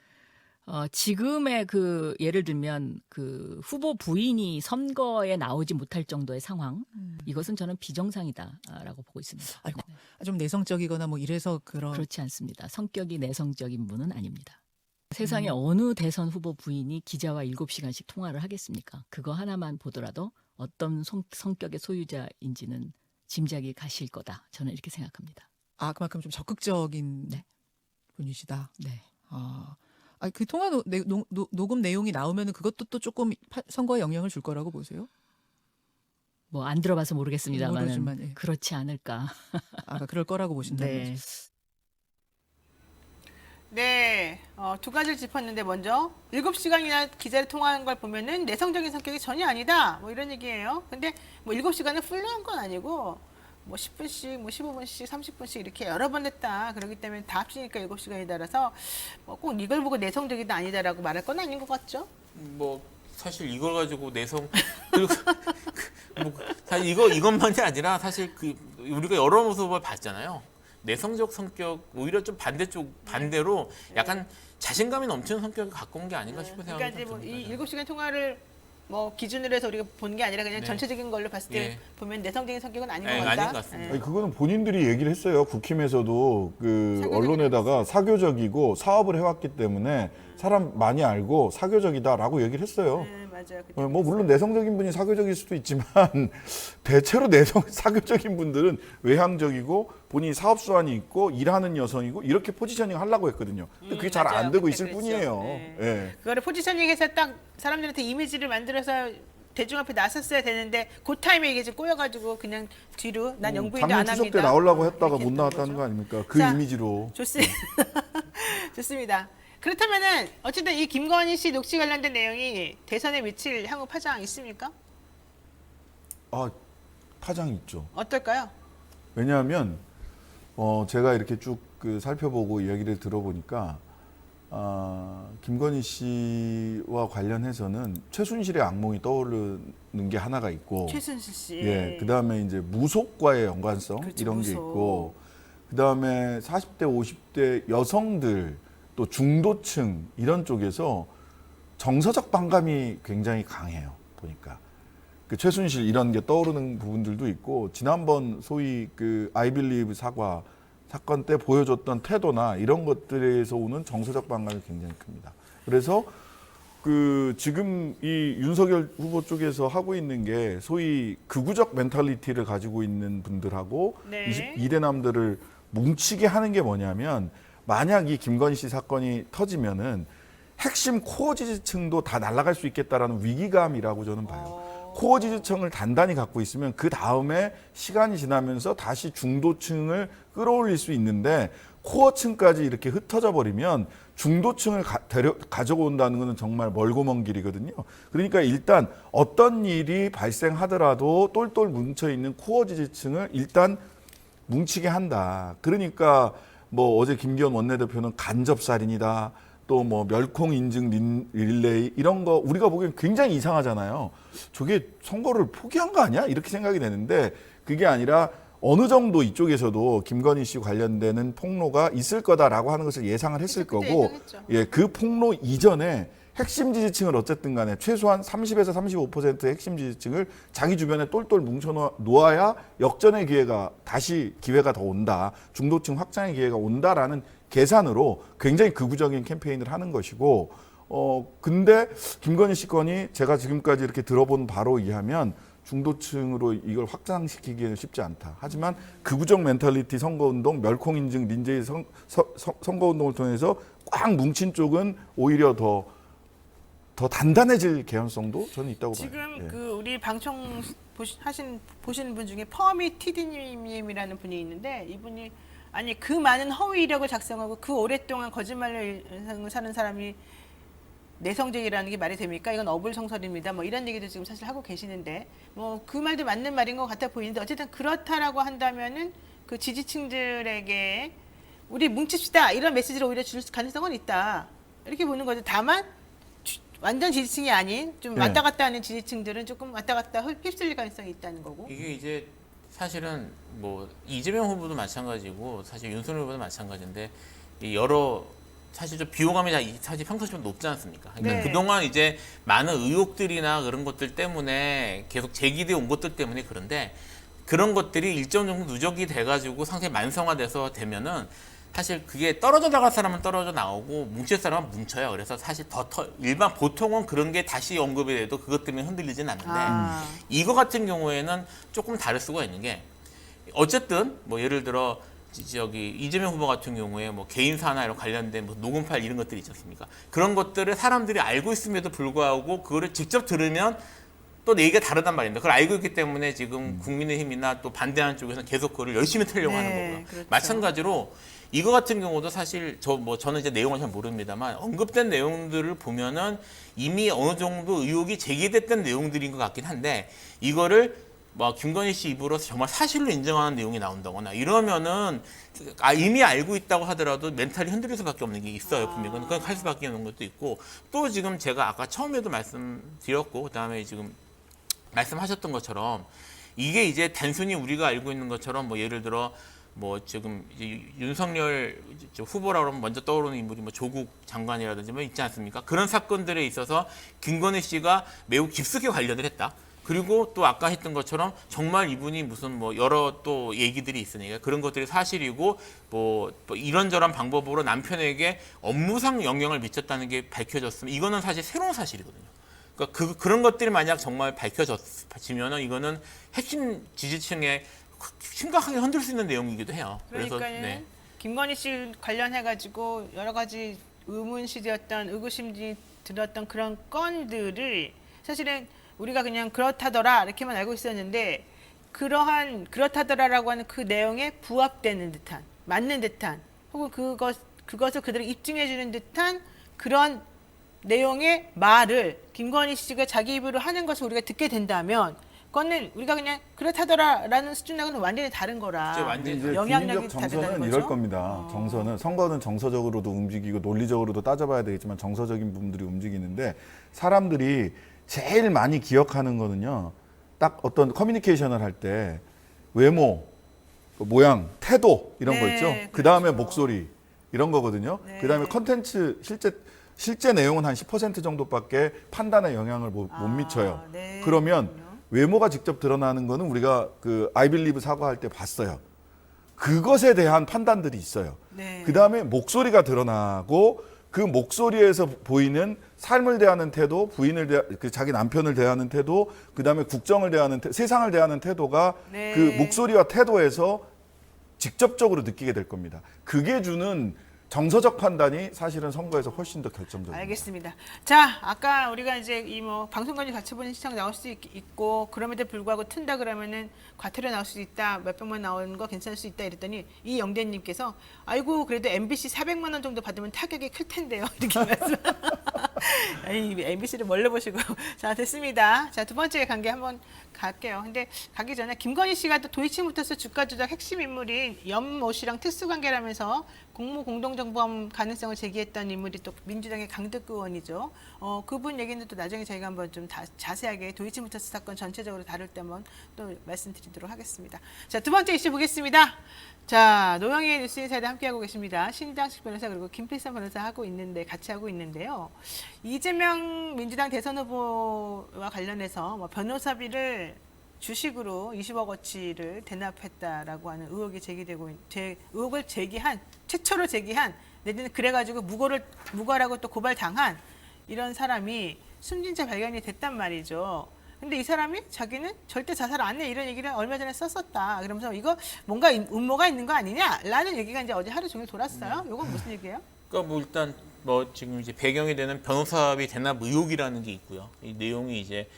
지금의 그 예를 들면 그 후보 부인이 선거에 나오지 못할 정도의 상황, 이것은 저는 비정상이다라고 보고 있습니다. 아이고. 네. 좀 내성적이거나 뭐 이래서 그렇지 않습니다. 성격이 내성적인 분은 아닙니다. 세상에 어느 대선 후보 부인이 기자와 7시간씩 통화를 하겠습니까? 그거 하나만 보더라도 어떤 성격의 소유자인지는 짐작이 가실 거다. 저는 이렇게 생각합니다. 그만큼 좀 적극적인 네. 분이시다. 네. 그 통화 녹음 내용이 나오면은 그것도 또 조금 선거에 영향을 줄 거라고 보세요? 뭐 안 들어봐서 모르겠습니다만 모르지만, 예. 그렇지 않을까. 그럴 거라고 보신다는 네. 거죠. 네, 두 가지를 짚었는데 먼저 7시간이나 기자를 통화한 걸 보면은 내성적인 성격이 전혀 아니다. 뭐 이런 얘기예요. 근데 뭐 7시간을 풀려한 건 아니고 뭐 10분씩, 뭐 15분씩, 30분씩 이렇게 여러 번 했다. 그렇기 때문에 다 합치니까 7시간이다라서 뭐 꼭 이걸 보고 내성적이다 아니다라고 말할 건 아닌 것 같죠? 뭐 사실 이걸 가지고 내성 그리고 뭐 사실 이것만이 아니라 사실 그 우리가 여러 모습을 봤잖아요. 내성적 성격 오히려 좀 반대로 약간 자신감이 넘치는 성격을 갖고 온 게 아닌가 싶은 그러니까 생각이 이제 뭐 듭니다. 이 7시간 통화를 뭐 기준으로 해서 우리가 본 게 아니라 그냥 네. 전체적인 걸로 봤을 때 예. 보면 내성적인 성격은 아닌 네, 것 같다. 아닌 것 같습니다. 아니, 그거는 본인들이 얘기를 했어요. 국힘에서도 그 사교적이라고 언론에다가 사교적이고 사업을 해왔기 때문에 사람 많이 알고 사교적이다라고 얘기를 했어요. 네, 맞아요. 그때 뭐 물론 내성적인 분이 사교적일 수도 있지만 대체로 사교적인 분들은 외향적이고 본인이 사업 수완이 있고 일하는 여성이고 이렇게 포지셔닝 하려고 했거든요. 근데 그게 잘 안 맞아요. 되고 그때 있을 그랬죠. 뿐이에요. 네. 예. 그거를 포지셔닝해서 딱 사람들한테 이미지를 만들어서 대중 앞에 나섰어야 되는데 그 타임에 이게 좀 꼬여가지고 그냥 뒤로 난 영부인도 작년 안 추석 합니다. 때 나오려고 했다가 이렇게 못 했던 나왔다는 거죠. 거 아닙니까? 그 자, 이미지로. 좋습니다. 좋습니다. 그렇다면은 어쨌든 이 김건희 씨 녹취 관련된 내용이 대선에 미칠 향후 파장 있습니까? 파장이 있죠. 어떨까요? 왜냐하면 제가 이렇게 쭉 그 살펴보고 이야기를 들어보니까 김건희 씨와 관련해서는 최순실의 악몽이 떠오르는 게 하나가 있고, 최순실 씨. 예, 그 다음에 이제 무속과의 연관성 그렇죠, 이런 게 무속. 있고, 그 다음에 40대, 50대 여성들 또 중도층 이런 쪽에서 정서적 반감이 굉장히 강해요. 보니까 그 최순실 이런 게 떠오르는 부분들도 있고, 지난번 소위 그 아이빌리브 사건 때 보여줬던 태도나 이런 것들에서 오는 정서적 반감이 굉장히 큽니다. 그래서 그 지금 이 윤석열 후보 쪽에서 하고 있는 게 소위 극우적 멘탈리티를 가지고 있는 분들하고 네. 22대남들을 뭉치게 하는 게 뭐냐면, 만약 이 김건희 씨 사건이 터지면은 핵심 코어 지지층도 다 날아갈 수 있겠다라는 위기감이라고 저는 봐요. 코어 지지층을 단단히 갖고 있으면 그 다음에 시간이 지나면서 다시 중도층을 끌어올릴 수 있는데, 코어층까지 이렇게 흩어져 버리면 중도층을 가져온다는 것은 정말 멀고 먼 길이거든요. 그러니까 일단 어떤 일이 발생하더라도 똘똘 뭉쳐 있는 코어 지지층을 일단 뭉치게 한다. 그러니까 뭐 어제 김기현 원내대표는 간접살인이다. 또 뭐 멸콩 인증 릴레이 이런 거 우리가 보기엔 굉장히 이상하잖아요. 저게 선거를 포기한 거 아니야? 이렇게 생각이 되는데, 그게 아니라 어느 정도 이쪽에서도 김건희 씨 관련되는 폭로가 있을 거다라고 하는 것을 예상을 했을 그때 거고, 예상했죠. 예, 그 폭로 이전에 핵심 지지층을 어쨌든 간에 최소한 30에서 35%의 핵심 지지층을 자기 주변에 똘똘 뭉쳐 놓아야 역전의 기회가 다시 기회가 더 온다. 중도층 확장의 기회가 온다라는 계산으로 굉장히 극우적인 캠페인을 하는 것이고 근데 김건희 씨 건이 제가 지금까지 이렇게 들어본 바로 이해하면 중도층으로 이걸 확장시키기에는 쉽지 않다. 하지만 극우적 멘탈리티 선거운동, 멸콩인증, 린제이 선거운동을 통해서 꽉 뭉친 쪽은 오히려 더 단단해질 개연성도 저는 있다고 봐요. 지금 예. 그 우리 방청 보시는 분 중에 퍼미 TD님이라는 분이 있는데 이분이 아니 그 많은 허위 이력을 작성하고 그 오랫동안 거짓말로 인생을 사는 사람이 내성적이라는 게 말이 됩니까? 이건 어불성설입니다. 뭐 이런 얘기도 지금 사실 하고 계시는데 뭐 그 말도 맞는 말인 것 같아 보이는데 어쨌든 그렇다라고 한다면은 그 지지층들에게 우리 뭉칩시다 이런 메시지를 오히려 줄 가능성은 있다 이렇게 보는 거죠. 다만 완전 지지층이 아닌 좀 네. 왔다 갔다 하는 지지층들은 조금 왔다 갔다 휩쓸릴 가능성이 있다는 거고. 이게 이제 사실은 뭐 이재명 후보도 마찬가지고 사실 윤석열 후보도 마찬가지인데 이 여러 사실 좀 비호감이 사실 평소에 좀 높지 않습니까? 그러니까 네. 그동안 이제 많은 의혹들이나 그런 것들 때문에 계속 제기돼 온 것들 때문에 그런데 그런 것들이 일정 정도 누적이 돼가지고 상당히 만성화돼서 되면은 사실 그게 떨어져 나갈 사람은 떨어져 나오고 뭉칠 사람은 뭉쳐요. 그래서 사실 일반 보통은 그런 게 다시 언급이 돼도 그것 때문에 흔들리진 않는데 이거 같은 경우에는 조금 다를 수가 있는 게 어쨌든 뭐 예를 들어 저기 이재명 후보 같은 경우에 뭐 개인사나 이런 관련된 뭐 녹음 파일 이런 것들이 있지 않습니까? 그런 것들을 사람들이 알고 있음에도 불구하고 그거를 직접 들으면 또 내 얘기가 다르단 말입니다. 그걸 알고 있기 때문에 지금 국민의힘이나 또 반대하는 쪽에서는 계속 그거를 열심히 틀려고 네, 하는 거고요. 그렇죠. 마찬가지로 이거 같은 경우도 사실 저는 이제 내용을 잘 모릅니다만 언급된 내용들을 보면은 이미 어느 정도 의혹이 제기됐던 내용들인 것 같긴 한데 이거를 뭐 김건희 씨 입으로 정말 사실로 인정하는 내용이 나온다거나 이러면은 이미 알고 있다고 하더라도 멘탈이 흔들릴 수밖에 없는 게 있어요. 분명히 그건 할 수밖에 없는 것도 있고 또 지금 제가 아까 처음에도 말씀드렸고 그다음에 지금 말씀하셨던 것처럼 이게 이제 단순히 우리가 알고 있는 것처럼 뭐 예를 들어 뭐 지금 이제 윤석열 후보라고 하면 먼저 떠오르는 인물이 뭐 조국 장관이라든지 뭐 있지 않습니까? 그런 사건들에 있어서 김건희 씨가 매우 깊숙이 관련을 했다. 그리고 또 아까 했던 것처럼 정말 이분이 무슨 뭐 여러 또 얘기들이 있으니까 그런 것들이 사실이고 뭐 이런저런 방법으로 남편에게 업무상 영향을 미쳤다는 게 밝혀졌으면 이거는 사실 새로운 사실이거든요. 그러니까 그런 것들이 만약 정말 밝혀지면은 이거는 핵심 지지층에 심각하게 흔들 수 있는 내용이기도 해요. 그러니까는 네. 김건희 씨 관련해 가지고 여러 가지 의문시되었던 의구심이 들었던 그런 건들을 사실은 우리가 그냥 그렇다더라 이렇게만 알고 있었는데 그러한 그렇다더라라고 하는 그 내용에 부합되는 듯한 맞는 듯한 혹은 그것을 그대로 입증해 주는 듯한 그런 내용의 말을 김건희 씨가 자기 입으로 하는 것을 우리가 듣게 된다면 그거는 우리가 그냥 그렇다더라라는 수준하고는 완전히 다른 거라. 진짜 완전히 이제 영향력이 국민적 다르다는 정서는 거죠? 이럴 겁니다. 정서는 선거는 정서적으로도 움직이고 논리적으로도 따져봐야 되겠지만 정서적인 부분들이 움직이는데 사람들이 제일 많이 기억하는 거는요. 딱 어떤 커뮤니케이션을 할 때 외모, 모양, 태도 이런 거 네, 있죠. 그 다음에 그렇죠. 목소리 이런 거거든요. 네. 그 다음에 컨텐츠 실제 내용은 한 10% 정도밖에 판단에 영향을 못 미쳐요. 네. 그러면 그렇군요. 외모가 직접 드러나는 거는 우리가 그 아이빌리브 사과할 때 봤어요. 그것에 대한 판단들이 있어요. 네. 그 다음에 목소리가 드러나고 그 목소리에서 보이는 삶을 대하는 태도, 자기 남편을 대하는 태도, 그 다음에 국정을 대하는 세상을 대하는 태도가 네. 그 목소리와 태도에서 직접적으로 느끼게 될 겁니다. 그게 주는 정서적 판단이 사실은 선거에서 훨씬 더 결정적입니다. 알겠습니다. 자, 아까 우리가 이제 이 뭐 방송까지 같이 보는 시청 나올 수 있고 그럼에도 불구하고 튼다 그러면은 과태료 나올 수 있다, 몇백만 나오는 거 괜찮을 수 있다 이랬더니 이 영대님께서 아이고 그래도 MBC 400만 원 정도 받으면 타격이 클 텐데요 이렇게 말씀. 이 MBC를 뭘로 보시고 자 됐습니다. 자 두 번째 관계 한번 갈게요. 근데 가기 전에 김건희 씨가 또 도이치모터스 주가 조작 핵심 인물인 연모 씨랑 특수관계라면서 공모 공동정보함 가능성을 제기했던 인물이 또 민주당의 강덕구 의원이죠. 그분 얘기는 또 나중에 저희가 한번 좀 자세하게 도이치모터스 사건 전체적으로 다룰 때 한번 또 말씀드리도록 하겠습니다. 자, 두 번째 이슈 보겠습니다. 자, 노영희 뉴스인사이드 함께하고 계십니다. 신장식 변호사 그리고 김필선 변호사 같이 하고 있는데요. 이재명 민주당 대선 후보와 관련해서 뭐 변호사비를 주식으로 20억 어치를 대납했다라고 하는 의혹이 의혹을 최초로 제기한 내지는 그래가지고 무고라고 또 고발당한 이런 사람이 숨진 채 발견이 됐단 말이죠. 근데 이 사람이 자기는 절대 자살 안 해 이런 얘기를 얼마 전에 썼었다. 그러면서 이거 뭔가 음모가 있는 거 아니냐라는 얘기가 이제 어제 하루 종일 돌았어요. 이건 무슨 얘기예요? 그러니까 뭐 일단 뭐 지금 이제 배경이 되는 변호사비 대납 의혹이라는 게 있고요. 이 내용이 이제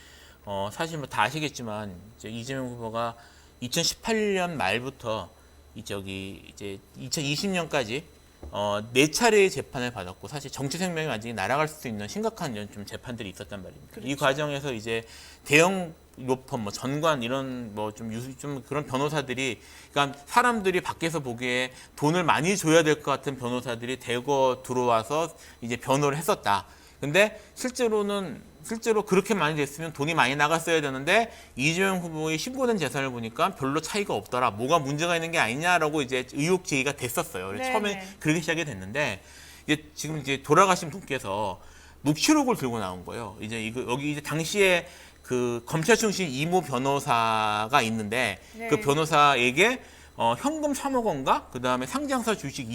사실 뭐 다 아시겠지만 이제 이재명 후보가 2018년 말부터 이제 2020년까지 4차례의 재판을 받았고 사실 정치 생명이 완전히 날아갈 수 있는 심각한 좀 재판들이 있었단 말입니다. 그렇죠. 이 과정에서 이제 대형 로펌, 뭐 전관 이런 뭐 좀 그런 변호사들이 그러니까 사람들이 밖에서 보기에 돈을 많이 줘야 될 것 같은 변호사들이 대거 들어와서 이제 변호를 했었다. 근데 실제로 그렇게 많이 됐으면 돈이 많이 나갔어야 되는데 이재명 후보의 신고된 재산을 보니까 별로 차이가 없더라. 뭐가 문제가 있는 게 아니냐라고 이제 의혹 제기가 됐었어요. 그래서 네네. 처음에 그렇게 시작이 됐는데 지금 돌아가신 분께서 녹취록을 들고 나온 거예요. 여기 이제 당시에 그 검찰 출신 이모 변호사가 있는데 네. 그 변호사에게 현금 3억 원과 그 다음에 상장사 주식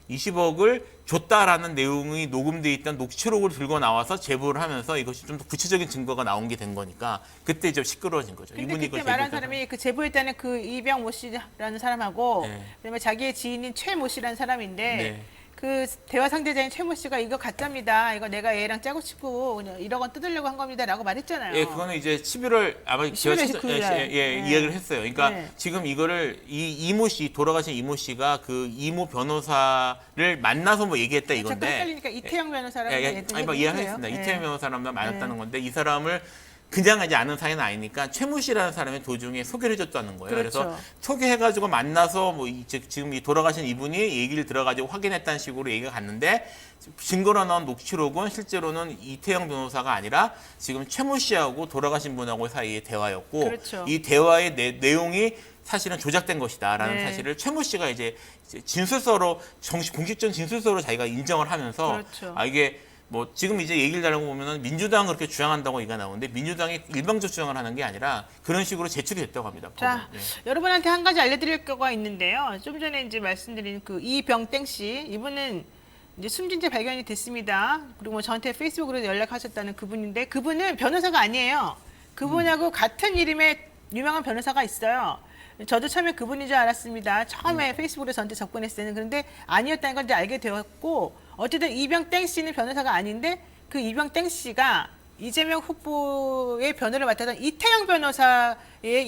20억을 줬다라는 내용이 녹음돼 있던 녹취록을 들고 나와서 제보를 하면서 이것이 좀 더 구체적인 증거가 나온 게 된 거니까 그때 좀 시끄러워진 거죠. 근데 이분이 그때 그걸 말한 제기했다가. 사람이 그 제보했다는 그 이병모 씨라는 사람하고 네. 그다음에 자기의 지인인 최모 씨라는 사람인데 네. 그 대화 상대자인 최모 씨가 이거 가짜입니다. 이거 내가 얘랑 짜고 치고 그냥 1억 원 뜯으려고 한 겁니다라고 말했잖아요. 예, 그거는 이제 11월 아마 11월 29일 날. 네. 이야기를 했어요. 그러니까 네. 지금 이거를 돌아가신 이모 씨가 그 이모 변호사를 만나서 뭐 얘기했다 자꾸 이건데. 헷갈리니까 이태영 변호사라고 아니 뭐 이해하겠습니다. 네. 이태영 변호사랑 만났다는 건데 이 사람을 그냥 이제 아는 사이는 아니니까 최모 씨라는 사람이 도중에 소개를 해줬다는 거예요. 그렇죠. 그래서 소개해가지고 만나서 뭐 지금 이 돌아가신 이분이 얘기를 들어가지고 확인했다는 식으로 얘기가 갔는데 증거로 나온 녹취록은 실제로는 이태영 변호사가 아니라 지금 최모 씨하고 돌아가신 분하고 사이의 대화였고 그렇죠. 이 대화의 내용이 사실은 조작된 것이다라는 네. 사실을 최모 씨가 이제 진술서로 공식적인 진술서로 자기가 인정을 하면서 그렇죠. 이게 뭐 지금 이제 얘기를 달라고 보면은 민주당은 그렇게 주장한다고 얘기가 나오는데 민주당이 일방적 주장을 하는 게 아니라 그런 식으로 제출이 됐다고 합니다. 자, 법은. 여러분한테 한 가지 알려드릴 거가 있는데요. 좀 전에 이제 말씀드린 그 이병땡 씨, 이분은 이제 숨진 채 발견이 됐습니다. 그리고 뭐 저한테 페이스북으로 연락하셨다는 그분인데 그분은 변호사가 아니에요. 그분하고 같은 이름의 유명한 변호사가 있어요. 저도 처음에 그분인 줄 알았습니다. 처음에 페이스북으로 저한테 접근했을 때는. 그런데 아니었다는 걸 이제 알게 되었고 어쨌든 이병땡 씨는 변호사가 아닌데 그 이병땡 씨가 이재명 후보의 변호를 맡았던 이태영 변호사의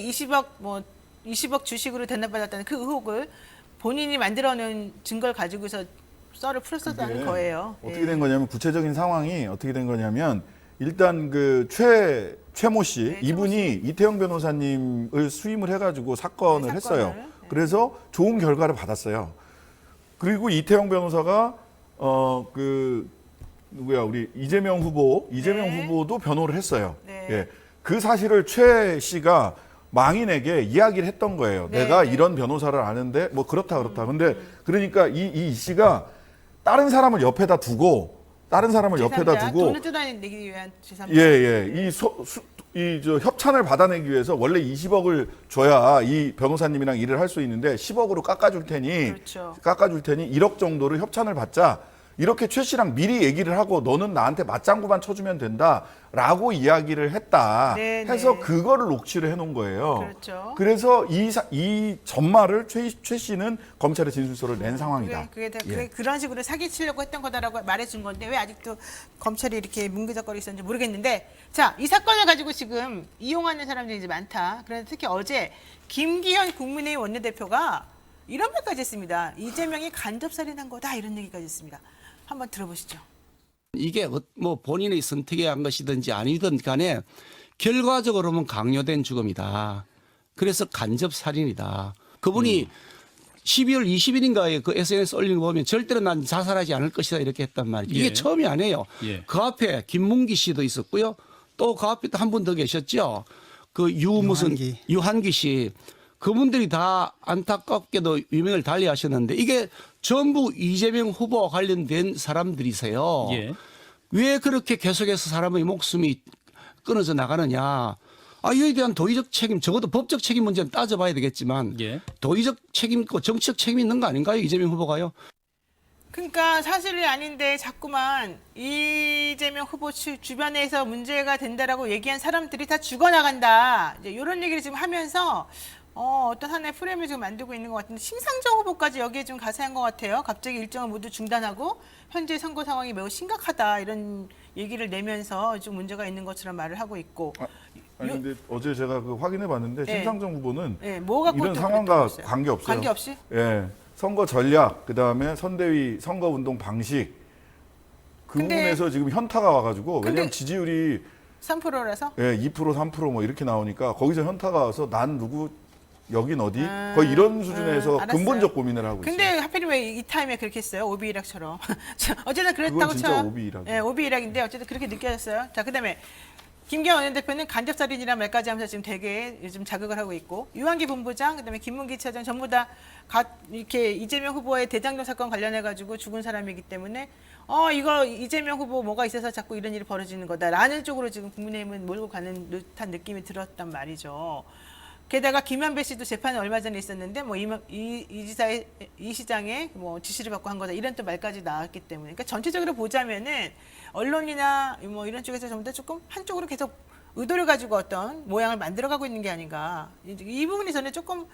20억 주식으로 대납받았다는 그 의혹을 본인이 만들어낸 증거를 가지고서 썰을 풀었었다는 근데 거예요. 어떻게 예. 된 거냐면 구체적인 상황이 어떻게 된 거냐면 일단 그 최모 씨 네, 이분이 이태영 변호사님을 수임을 해가지고 사건을 네, 했어요. 사건을. 네. 그래서 좋은 결과를 받았어요. 그리고 이태영 변호사가 우리 이재명 네. 후보도 변호를 했어요. 네. 예. 그 사실을 최 씨가 망인에게 이야기를 했던 거예요. 네, 내가 네. 이런 변호사를 아는데 뭐 그렇다. 근데 그러니까 이 씨가 다른 사람을 옆에다 두고 제3자, 돈을 뜯어내기 위한 제3자. 예. 저 협찬을 받아내기 위해서 원래 20억을 줘야 이 변호사님이랑 일을 할 수 있는데 10억으로 깎아줄 테니 그렇죠. 1억 정도를 협찬을 받자. 이렇게 최 씨랑 미리 얘기를 하고 너는 나한테 맞장구만 쳐주면 된다라고 이야기를 했다 네, 해서 네. 그거를 녹취를 해놓은 거예요. 그렇죠. 그래서 이 전말을 최 씨는 검찰에 진술서를 낸 상황이다. 예. 그런 식으로 사기치려고 했던 거다라고 말해준 건데 왜 아직도 검찰이 이렇게 뭉그적거리고 있었는지 모르겠는데 자, 이 사건을 가지고 지금 이용하는 사람들이 이제 많다. 그런데 특히 어제 김기현 국민의힘 원내대표가 이런 말까지 했습니다. 이재명이 간접살인한 거다 이런 얘기까지 했습니다. 한번 들어보시죠. 이게 뭐 본인의 선택에 한 것이든지 아니든 간에 결과적으로는 강요된 죽음이다. 그래서 간접 살인이다. 그분이 12월 20일인가에 그 SNS 올린 거 보면 절대로 난 자살하지 않을 것이다 이렇게 했단 말이죠. 이게 예. 처음이 아니에요. 예. 그 앞에 김문기 씨도 있었고요. 또 그 앞에 또 한 분 더 계셨죠. 그 유한기 씨. 그분들이 다 안타깝게도 유명을 달리하셨는데 이게 전부 이재명 후보와 관련된 사람들이세요. 예. 왜 그렇게 계속해서 사람의 목숨이 끊어져 나가느냐. 이에 대한 도의적 책임, 적어도 법적 책임 문제는 따져봐야 되겠지만 예. 도의적 책임 있고 정치적 책임이 있는 거 아닌가요? 이재명 후보가요? 그러니까 사실이 아닌데 자꾸만 이재명 후보 주변에서 문제가 된다라고 얘기한 사람들이 다 죽어나간다. 이제 이런 얘기를 지금 하면서 어떤 하나의 프레임을 지금 만들고 있는 것 같은데 심상정 후보까지 여기에 좀 가세한 것 같아요. 갑자기 일정을 모두 중단하고 현재 선거 상황이 매우 심각하다 이런 얘기를 내면서 좀 문제가 있는 것처럼 말을 하고 있고. 아니 근데 어제 제가 그 확인해 봤는데 네. 심상정 후보는 네, 뭐가 이런 그것도 상황과 그랬다고 관계없어요. 관계없이? 예. 선거 전략, 그다음에 선대위 선거 운동 방식 그 근데- 부분에서 지금 현타가 와가지고 근데- 왜냐면 지지율이 3%라서? 예, 2% 3% 뭐 이렇게 나오니까 거기서 현타가 와서 난 누구 여긴 어디 거의 이런 수준에서 알았어요. 근본적 고민을 하고 근데 있어요. 하필이면 왜 이 타임에 그렇게 했어요? 오비일학처럼. 어쨌든 그랬다고 그건 진짜 쳐요. 오비일학. 예, 오비일학인데 어쨌든 그렇게 느껴졌어요. 자, 그다음에 김기현 원내대표는 간접살인이란 말까지 하면서 지금 되게 요즘 자극을 하고 있고 유한기 본부장, 그다음에 김문기 차장 전부 다 이렇게 이재명 후보의 대장동 사건 관련해 가지고 죽은 사람이기 때문에 이거 이재명 후보 뭐가 있어서 자꾸 이런 일이 벌어지는 거다라는 쪽으로 지금 국민의힘은 몰고 가는 듯한 느낌이 들었단 말이죠. 게다가 김현배 씨도 재판이 얼마 전에 있었는데 뭐 이 시장의 뭐 지시를 받고 한 거다 이런 또 말까지 나왔기 때문에 그러니까 전체적으로 보자면은 언론이나 뭐 이런 쪽에서 전부 다 조금 한쪽으로 계속 의도를 가지고 어떤 모양을 만들어가고 있는 게 아닌가 이 부분이 저는 조금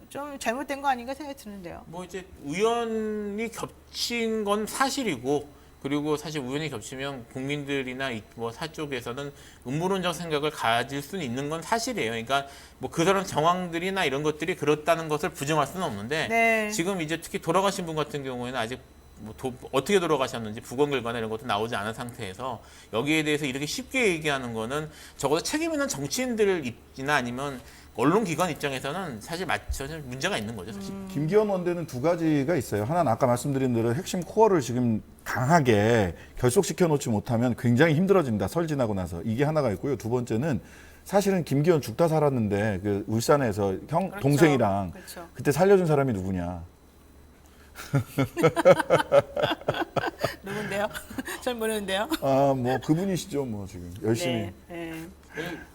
좀 잘못된 거 아닌가 생각이 드는데요. 뭐 이제 우연히 겹친 건 사실이고 그리고 사실 우연히 겹치면 국민들이나 뭐 사쪽에서는 음모론적 생각을 가질 수는 있는 건 사실이에요. 그러니까 뭐 그 사람 정황들이나 이런 것들이 그렇다는 것을 부정할 수는 없는데 네. 지금 이제 특히 돌아가신 분 같은 경우에는 아직 뭐 어떻게 돌아가셨는지 부검 결과나 이런 것도 나오지 않은 상태에서 여기에 대해서 이렇게 쉽게 얘기하는 거는 적어도 책임 있는 정치인들이나 아니면 언론기관 입장에서는 사실 전혀 문제가 있는 거죠. 사실. 김기현 원대는 두 가지가 있어요. 하나는 아까 말씀드린 대로 핵심 코어를 지금 강하게 결속시켜 놓지 못하면 굉장히 힘들어진다. 설 지나고 나서. 이게 하나가 있고요. 두 번째는 사실은 김기현 죽다 살았는데 그 울산에서 그렇죠. 동생이랑 그렇죠. 그때 살려준 사람이 누구냐. 누군데요? 전 모르는데요. 뭐 그분이시죠. 뭐 지금 열심히. 네.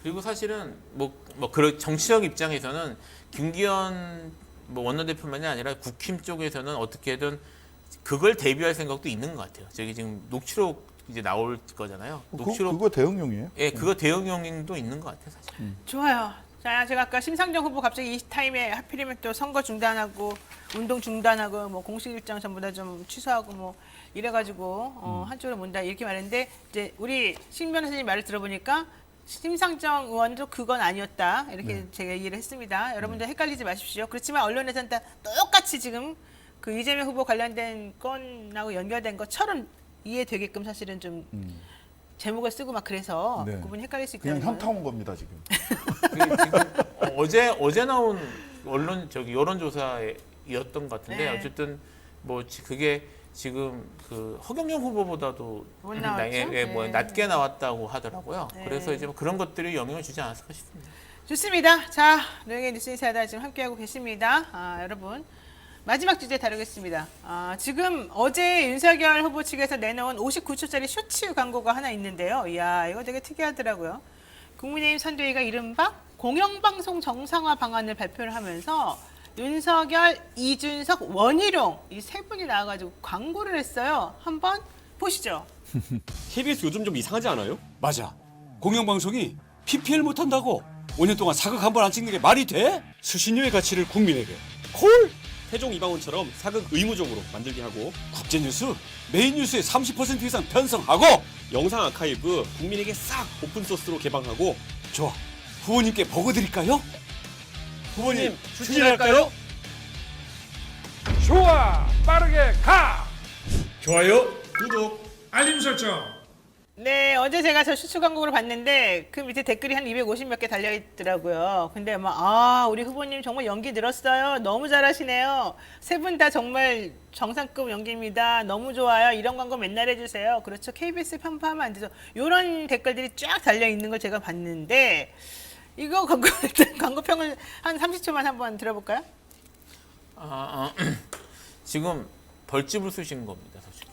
그리고 사실은 정치적 입장에서는 김기현 뭐 원내대표만이 아니라 국힘 쪽에서는 어떻게든 그걸 대비할 생각도 있는 것 같아요. 저기 지금 녹취록 이제 나올 거잖아요. 그거 대응용이에요? 예, 그거 대응용도 있는 것 같아요, 사실. 좋아요. 자, 제가 아까 심상정 후보 갑자기 이 타임에 하필이면 또 선거 중단하고 운동 중단하고 뭐 공식 일정 전부 다 좀 취소하고 뭐 이래가지고 한쪽으로 문다 이렇게 말했는데 이제 우리 신 변호사님 말을 들어보니까 심상정 의원도 그건 아니었다 이렇게 제가 얘기를 했습니다. 여러분들 헷갈리지 마십시오. 그렇지만 언론에서는 다 똑같이 지금 그 이재명 후보 관련된 건하고 연결된 것처럼 이해되게끔 사실은 좀 제목을 쓰고 막 그래서 네. 그분이 헷갈릴 수 그냥 있다는 현타 온 겁니다 지금. 지금 어제 나온 언론 여론조사였던 것 같은데 네. 어쨌든 뭐 그게 지금 그 허경영 후보보다도 못 나왔죠? 뭐 네. 낮게 나왔다고 하더라고요. 네. 그래서 이제 뭐 그런 것들이 영향을 주지 않았을까 싶습니다. 좋습니다. 자, 노영의 뉴스 인사이다 지금 함께하고 계십니다. 여러분 마지막 주제 다루겠습니다. 지금 어제 윤석열 후보 측에서 내놓은 59초짜리 쇼츠 광고가 하나 있는데요. 이야, 이거 되게 특이하더라고요. 국민의힘 선대위가 이른바 공영방송 정상화 방안을 발표를 하면서 윤석열, 이준석, 원희룡 이 세 분이 나와가지고 광고를 했어요. 한번 보시죠. KBS 요즘 좀 이상하지 않아요? 맞아. 공영방송이 PPL 못한다고 5년 동안 사극 한 번 안 찍는 게 말이 돼? 수신료의 가치를 국민에게 콜! 태종 이방원처럼 사극 의무적으로 만들게 하고 국제뉴스, 메인 뉴스의 30% 이상 편성하고 영상 아카이브 국민에게 싹 오픈소스로 개방하고 좋아, 후보님께 보고 드릴까요? 후보님 추진할까요? 좋아, 빠르게 가! 좋아요, 구독 알림 설정. 네, 어제 제가 저 추측 광고를 봤는데 그 밑에 댓글이 한 250 몇 개 달려 있더라고요. 근데 우리 후보님 정말 연기 늘었어요. 너무 잘하시네요. 세 분 다 정말 정상급 연기입니다. 너무 좋아요. 이런 광고 맨날 해주세요. 그렇죠. KBS 편파하면 안 되죠. 이런 댓글들이 쫙 달려 있는 걸 제가 봤는데 이거 광고평을 한 30초만 한번 들어볼까요? 지금 벌집을 쓰신 겁니다, 솔직히.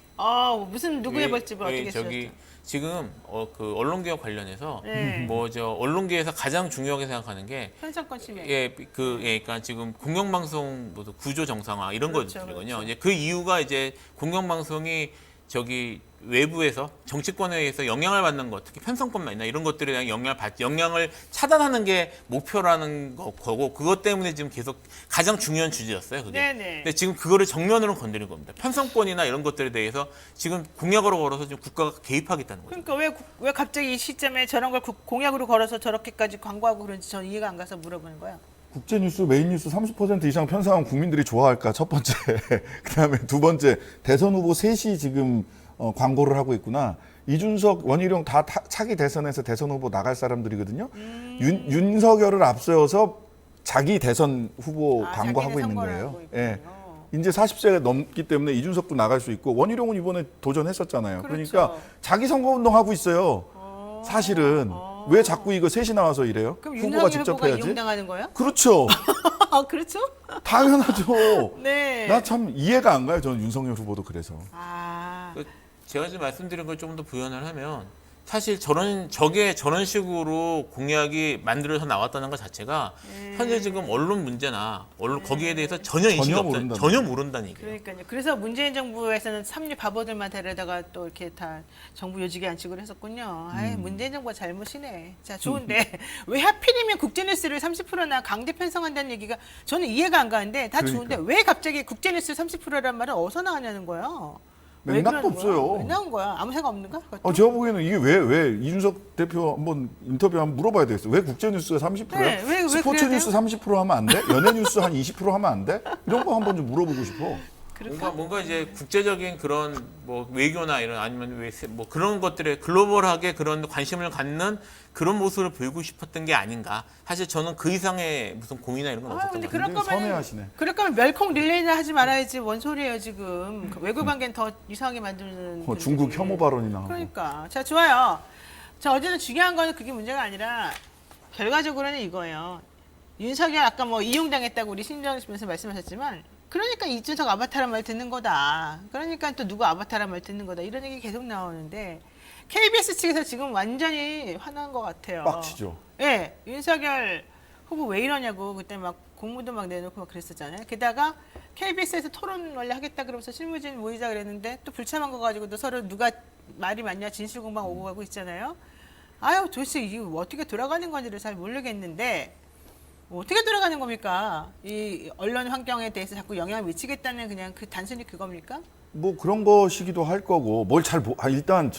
무슨 누구의 벌집을 왜 어떻게 저기 쓰셨죠? 지금 그 언론개혁 관련해서 네. 언론계에서 가장 중요하게 생각하는 게 현상권 침해. 그러니까 지금 공영방송 모두 구조 정상화 이런 그렇죠, 것들이거든요. 그렇죠. 이제 그 이유가 이제 공영방송이 저기 외부에서 정치권에 의해서 영향을 받는 것, 특히 편성권만이나 이런 것들에 대한 영향을 차단하는 게 목표라는 거고 그것 때문에 지금 계속 가장 중요한 주제였어요. 그게. 네네. 근데 지금 그거를 정면으로 건드린 겁니다. 편성권이나 이런 것들에 대해서 지금 공약으로 걸어서 지금 국가가 개입하겠다는 거죠. 그러니까 왜 갑자기 이 시점에 저런 걸 공약으로 걸어서 저렇게까지 광고하고 그런지 저는 이해가 안 가서 물어보는 거예요. 국제뉴스, 메인뉴스 30% 이상 편성하면 국민들이 좋아할까? 첫 번째. 그다음에 두 번째, 대선 후보 셋이 지금 광고를 하고 있구나. 이준석, 원희룡 다 차기 대선에서 대선 후보 나갈 사람들이거든요. 윤석열을 앞세워서 자기 대선 후보 광고하고 자기는 있는 선거를 거예요. 하고 예. 있군요. 이제 40세가 넘기 때문에 이준석도 나갈 수 있고 원희룡은 이번에 도전했었잖아요. 그렇죠. 그러니까 자기 선거운동 하고 있어요. 사실은 왜 자꾸 이거 셋이 나와서 이래요? 그럼 후보가 윤석열 직접 후보가 해야지. 이용당하는 거예요? 그렇죠. 그렇죠? 당연하죠. 네. 나 참 이해가 안 가요. 저는 윤석열 후보도 그래서. 제가 지금 말씀드린 걸 좀 더 부연을 하면 사실 저런 식으로 공약이 만들어서 나왔다는 것 자체가 현재 지금 언론 문제나 거기에 대해서 전혀 인식이 없다, 전혀 모른다는 얘기예요. 그러니까요. 그래서 문재인 정부에서는 삼류 바보들만 데려다가 또 이렇게 다 정부 요직에 앉히고 했었군요. 문재인 정부가 잘못이네. 자, 좋은데 왜 하필이면 국제뉴스를 30%나 강제 편성한다는 얘기가 저는 이해가 안 가는데 다 좋은데 왜 갑자기 국제뉴스 30%란 말은 어디서 나왔냐는 거예요. 왜 맥락도 그러는 거야? 없어요. 왜 나온 거야? 아무 생각 없는가? 그것도? 제가 보기에는 이게 왜 이준석 대표 한번 인터뷰 한번 물어봐야 되겠어. 왜 국제뉴스가 30%야? 네, 왜 스포츠 그래야 뉴스 30% 하면 안 돼? 연예 뉴스 한 20% 하면 안 돼? 이런 거 한번 좀 물어보고 싶어. 뭔가 이제 국제적인 그런 외교나 이런 아니면 그런 것들에 글로벌하게 그런 관심을 갖는 그런 모습을 보이고 싶었던 게 아닌가. 사실 저는 그 이상의 무슨 고민이나 이런 건 없었던 근데 것 같아요. 그럴 선회하시네. 그럴 거면 멸콩 릴레이나 하지 말아야지. 뭔 소리예요 지금. 외교 관계는 더 이상하게 만드는. 중국 분들이. 혐오 발언이 나오고. 그러니까. 자, 좋아요. 자, 어제는 중요한 거는 그게 문제가 아니라 결과적으로는 이거예요. 윤석열 아까 이용당했다고 우리 신정희 씨께서 말씀하셨지만 그러니까 이준석 아바타란 말 듣는 거다. 그러니까 또 누구 아바타란 말 듣는 거다. 이런 얘기 계속 나오는데 KBS 측에서 지금 완전히 화난 것 같아요. 빡치죠. 네, 윤석열 후보 왜 이러냐고 그때 막 공문도 막 내놓고 막 그랬었잖아요. 게다가 KBS에서 토론 원래 하겠다 그러면서 실무진 모이자 그랬는데 또 불참한 거 가지고 또 서로 누가 말이 맞냐 진실 공방 오고 가고 있잖아요. 도대체 이게 어떻게 돌아가는 건지를 잘 모르겠는데 어떻게 돌아가는 겁니까? 이 언론 환경에 대해서 자꾸 영향을 미치겠다는 그냥 단순히 그겁니까? 그런 것이기도 할 거고 일단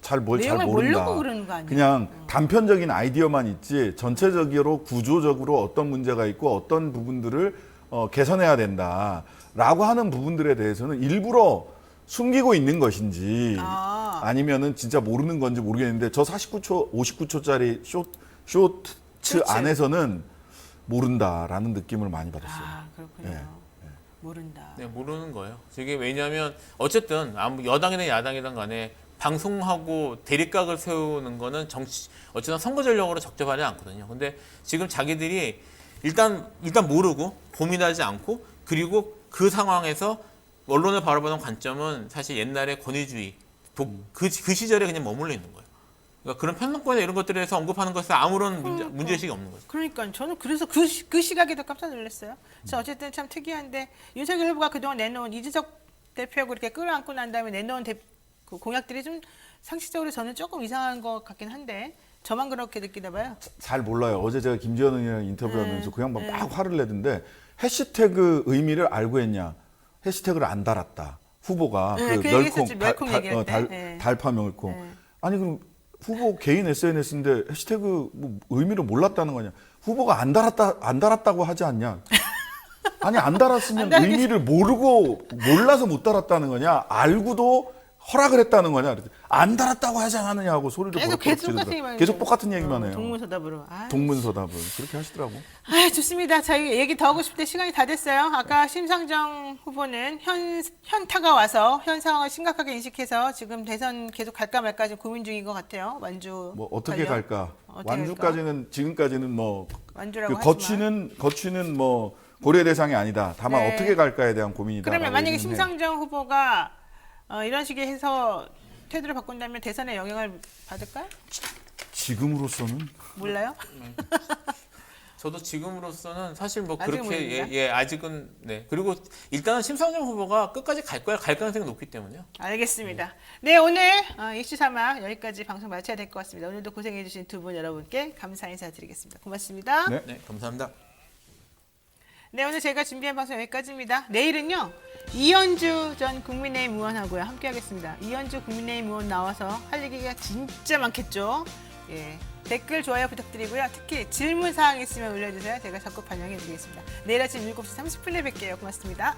잘 모른다. 모르고 그러는 거 아니에요? 그냥 단편적인 아이디어만 있지 전체적으로 구조적으로 어떤 문제가 있고 어떤 부분들을 개선해야 된다라고 하는 부분들에 대해서는 일부러 숨기고 있는 것인지 아니면은 진짜 모르는 건지 모르겠는데 저 49초, 59초짜리 쇼츠 그렇지. 안에서는 모른다라는 느낌을 많이 받았어요. 그렇군요. 네. 모른다. 네, 모르는 거예요. 이게 왜냐하면 어쨌든 여당이든 야당이든 간에 방송하고 대립각을 세우는 거는 어쨌든 선거 전략으로 적절하지 않거든요. 근데 지금 자기들이 일단 모르고 고민하지 않고 그리고 그 상황에서 언론을 바라보는 관점은 사실 옛날의 권위주의 그 시절에 그냥 머물러 있는 거예요. 그러니까 그런 편성권이나 이런 것들에 대해서 언급하는 것에 아무런 문제의식이 없는 거죠. 그러니까 저는 그래서 그 시각에도 깜짝 놀랐어요. 자, 어쨌든 참 특이한데 윤석열 후보가 그동안 내놓은 이준석 대표하고 이렇게 끌어안고 난 다음에 내놓은 그 공약들이 좀 상식적으로 저는 조금 이상한 것 같긴 한데 저만 그렇게 느끼나 봐요. 잘 몰라요. 어제 제가 김지현 의원이랑 인터뷰하면서 그 양반 막 화를 내던데 해시태그 의미를 알고 했냐. 해시태그를 안 달았다. 후보가 그 얘기했었지. 멸콩 얘기할 때. 달파 멸콩. 아니 그럼 후보 개인 SNS인데 해시태그 의미를 몰랐다는 거냐. 후보가 안 달았다고 하지 않냐. 아니 안 달았으면 의미를 몰라서 못 달았다는 거냐. 알고도 허락을 했다는 거냐? 그랬더니 안 달았다고 하지 않았느냐고 소리를 계속 버럭버럭 똑같은 지르더라고요. 얘기만 계속 해요. 똑같은 얘기만 해요. 동문서답으로. 동문서답을 그렇게 하시더라고. 좋습니다. 저희 얘기 더 하고 싶을 때 시간이 다 됐어요. 아까 심상정 후보는 현타가 와서 현 상황을 심각하게 인식해서 지금 대선 계속 갈까 말까 지금 고민 중인 것 같아요. 완주. 뭐 어떻게 관련. 갈까? 어떻게 완주까지는 지금까지는 뭐 완주라고 그 하지만. 거취는 뭐 고려 대상이 아니다. 다만 네. 어떻게 갈까에 대한 고민이다. 그러면 만약에 심상정 후보가 이런 식의 해서 태도를 바꾼다면 대선에 영향을 받을까요? 지금으로서는 몰라요. 저도 지금으로서는 사실 뭐 아직은 그렇게 모릅니다. 아직은 네. 그리고 일단은 심상정 후보가 끝까지 갈 가능성이 높기 때문에요. 알겠습니다. 네, 오늘 이슈 삼아 여기까지 방송 마쳐야 될 것 같습니다. 오늘도 고생해주신 두 분 여러분께 감사 인사드리겠습니다. 고맙습니다. 네. 네, 감사합니다. 네, 오늘 제가 준비한 방송 여기까지입니다. 내일은요, 이현주 전 국민의힘 의원하고요, 함께하겠습니다. 이현주 국민의힘 의원 나와서 할 얘기가 진짜 많겠죠. 예, 댓글, 좋아요 부탁드리고요. 특히 질문사항 있으면 올려주세요. 제가 적극 반영해드리겠습니다. 내일 아침 7시 30분에 뵐게요. 고맙습니다.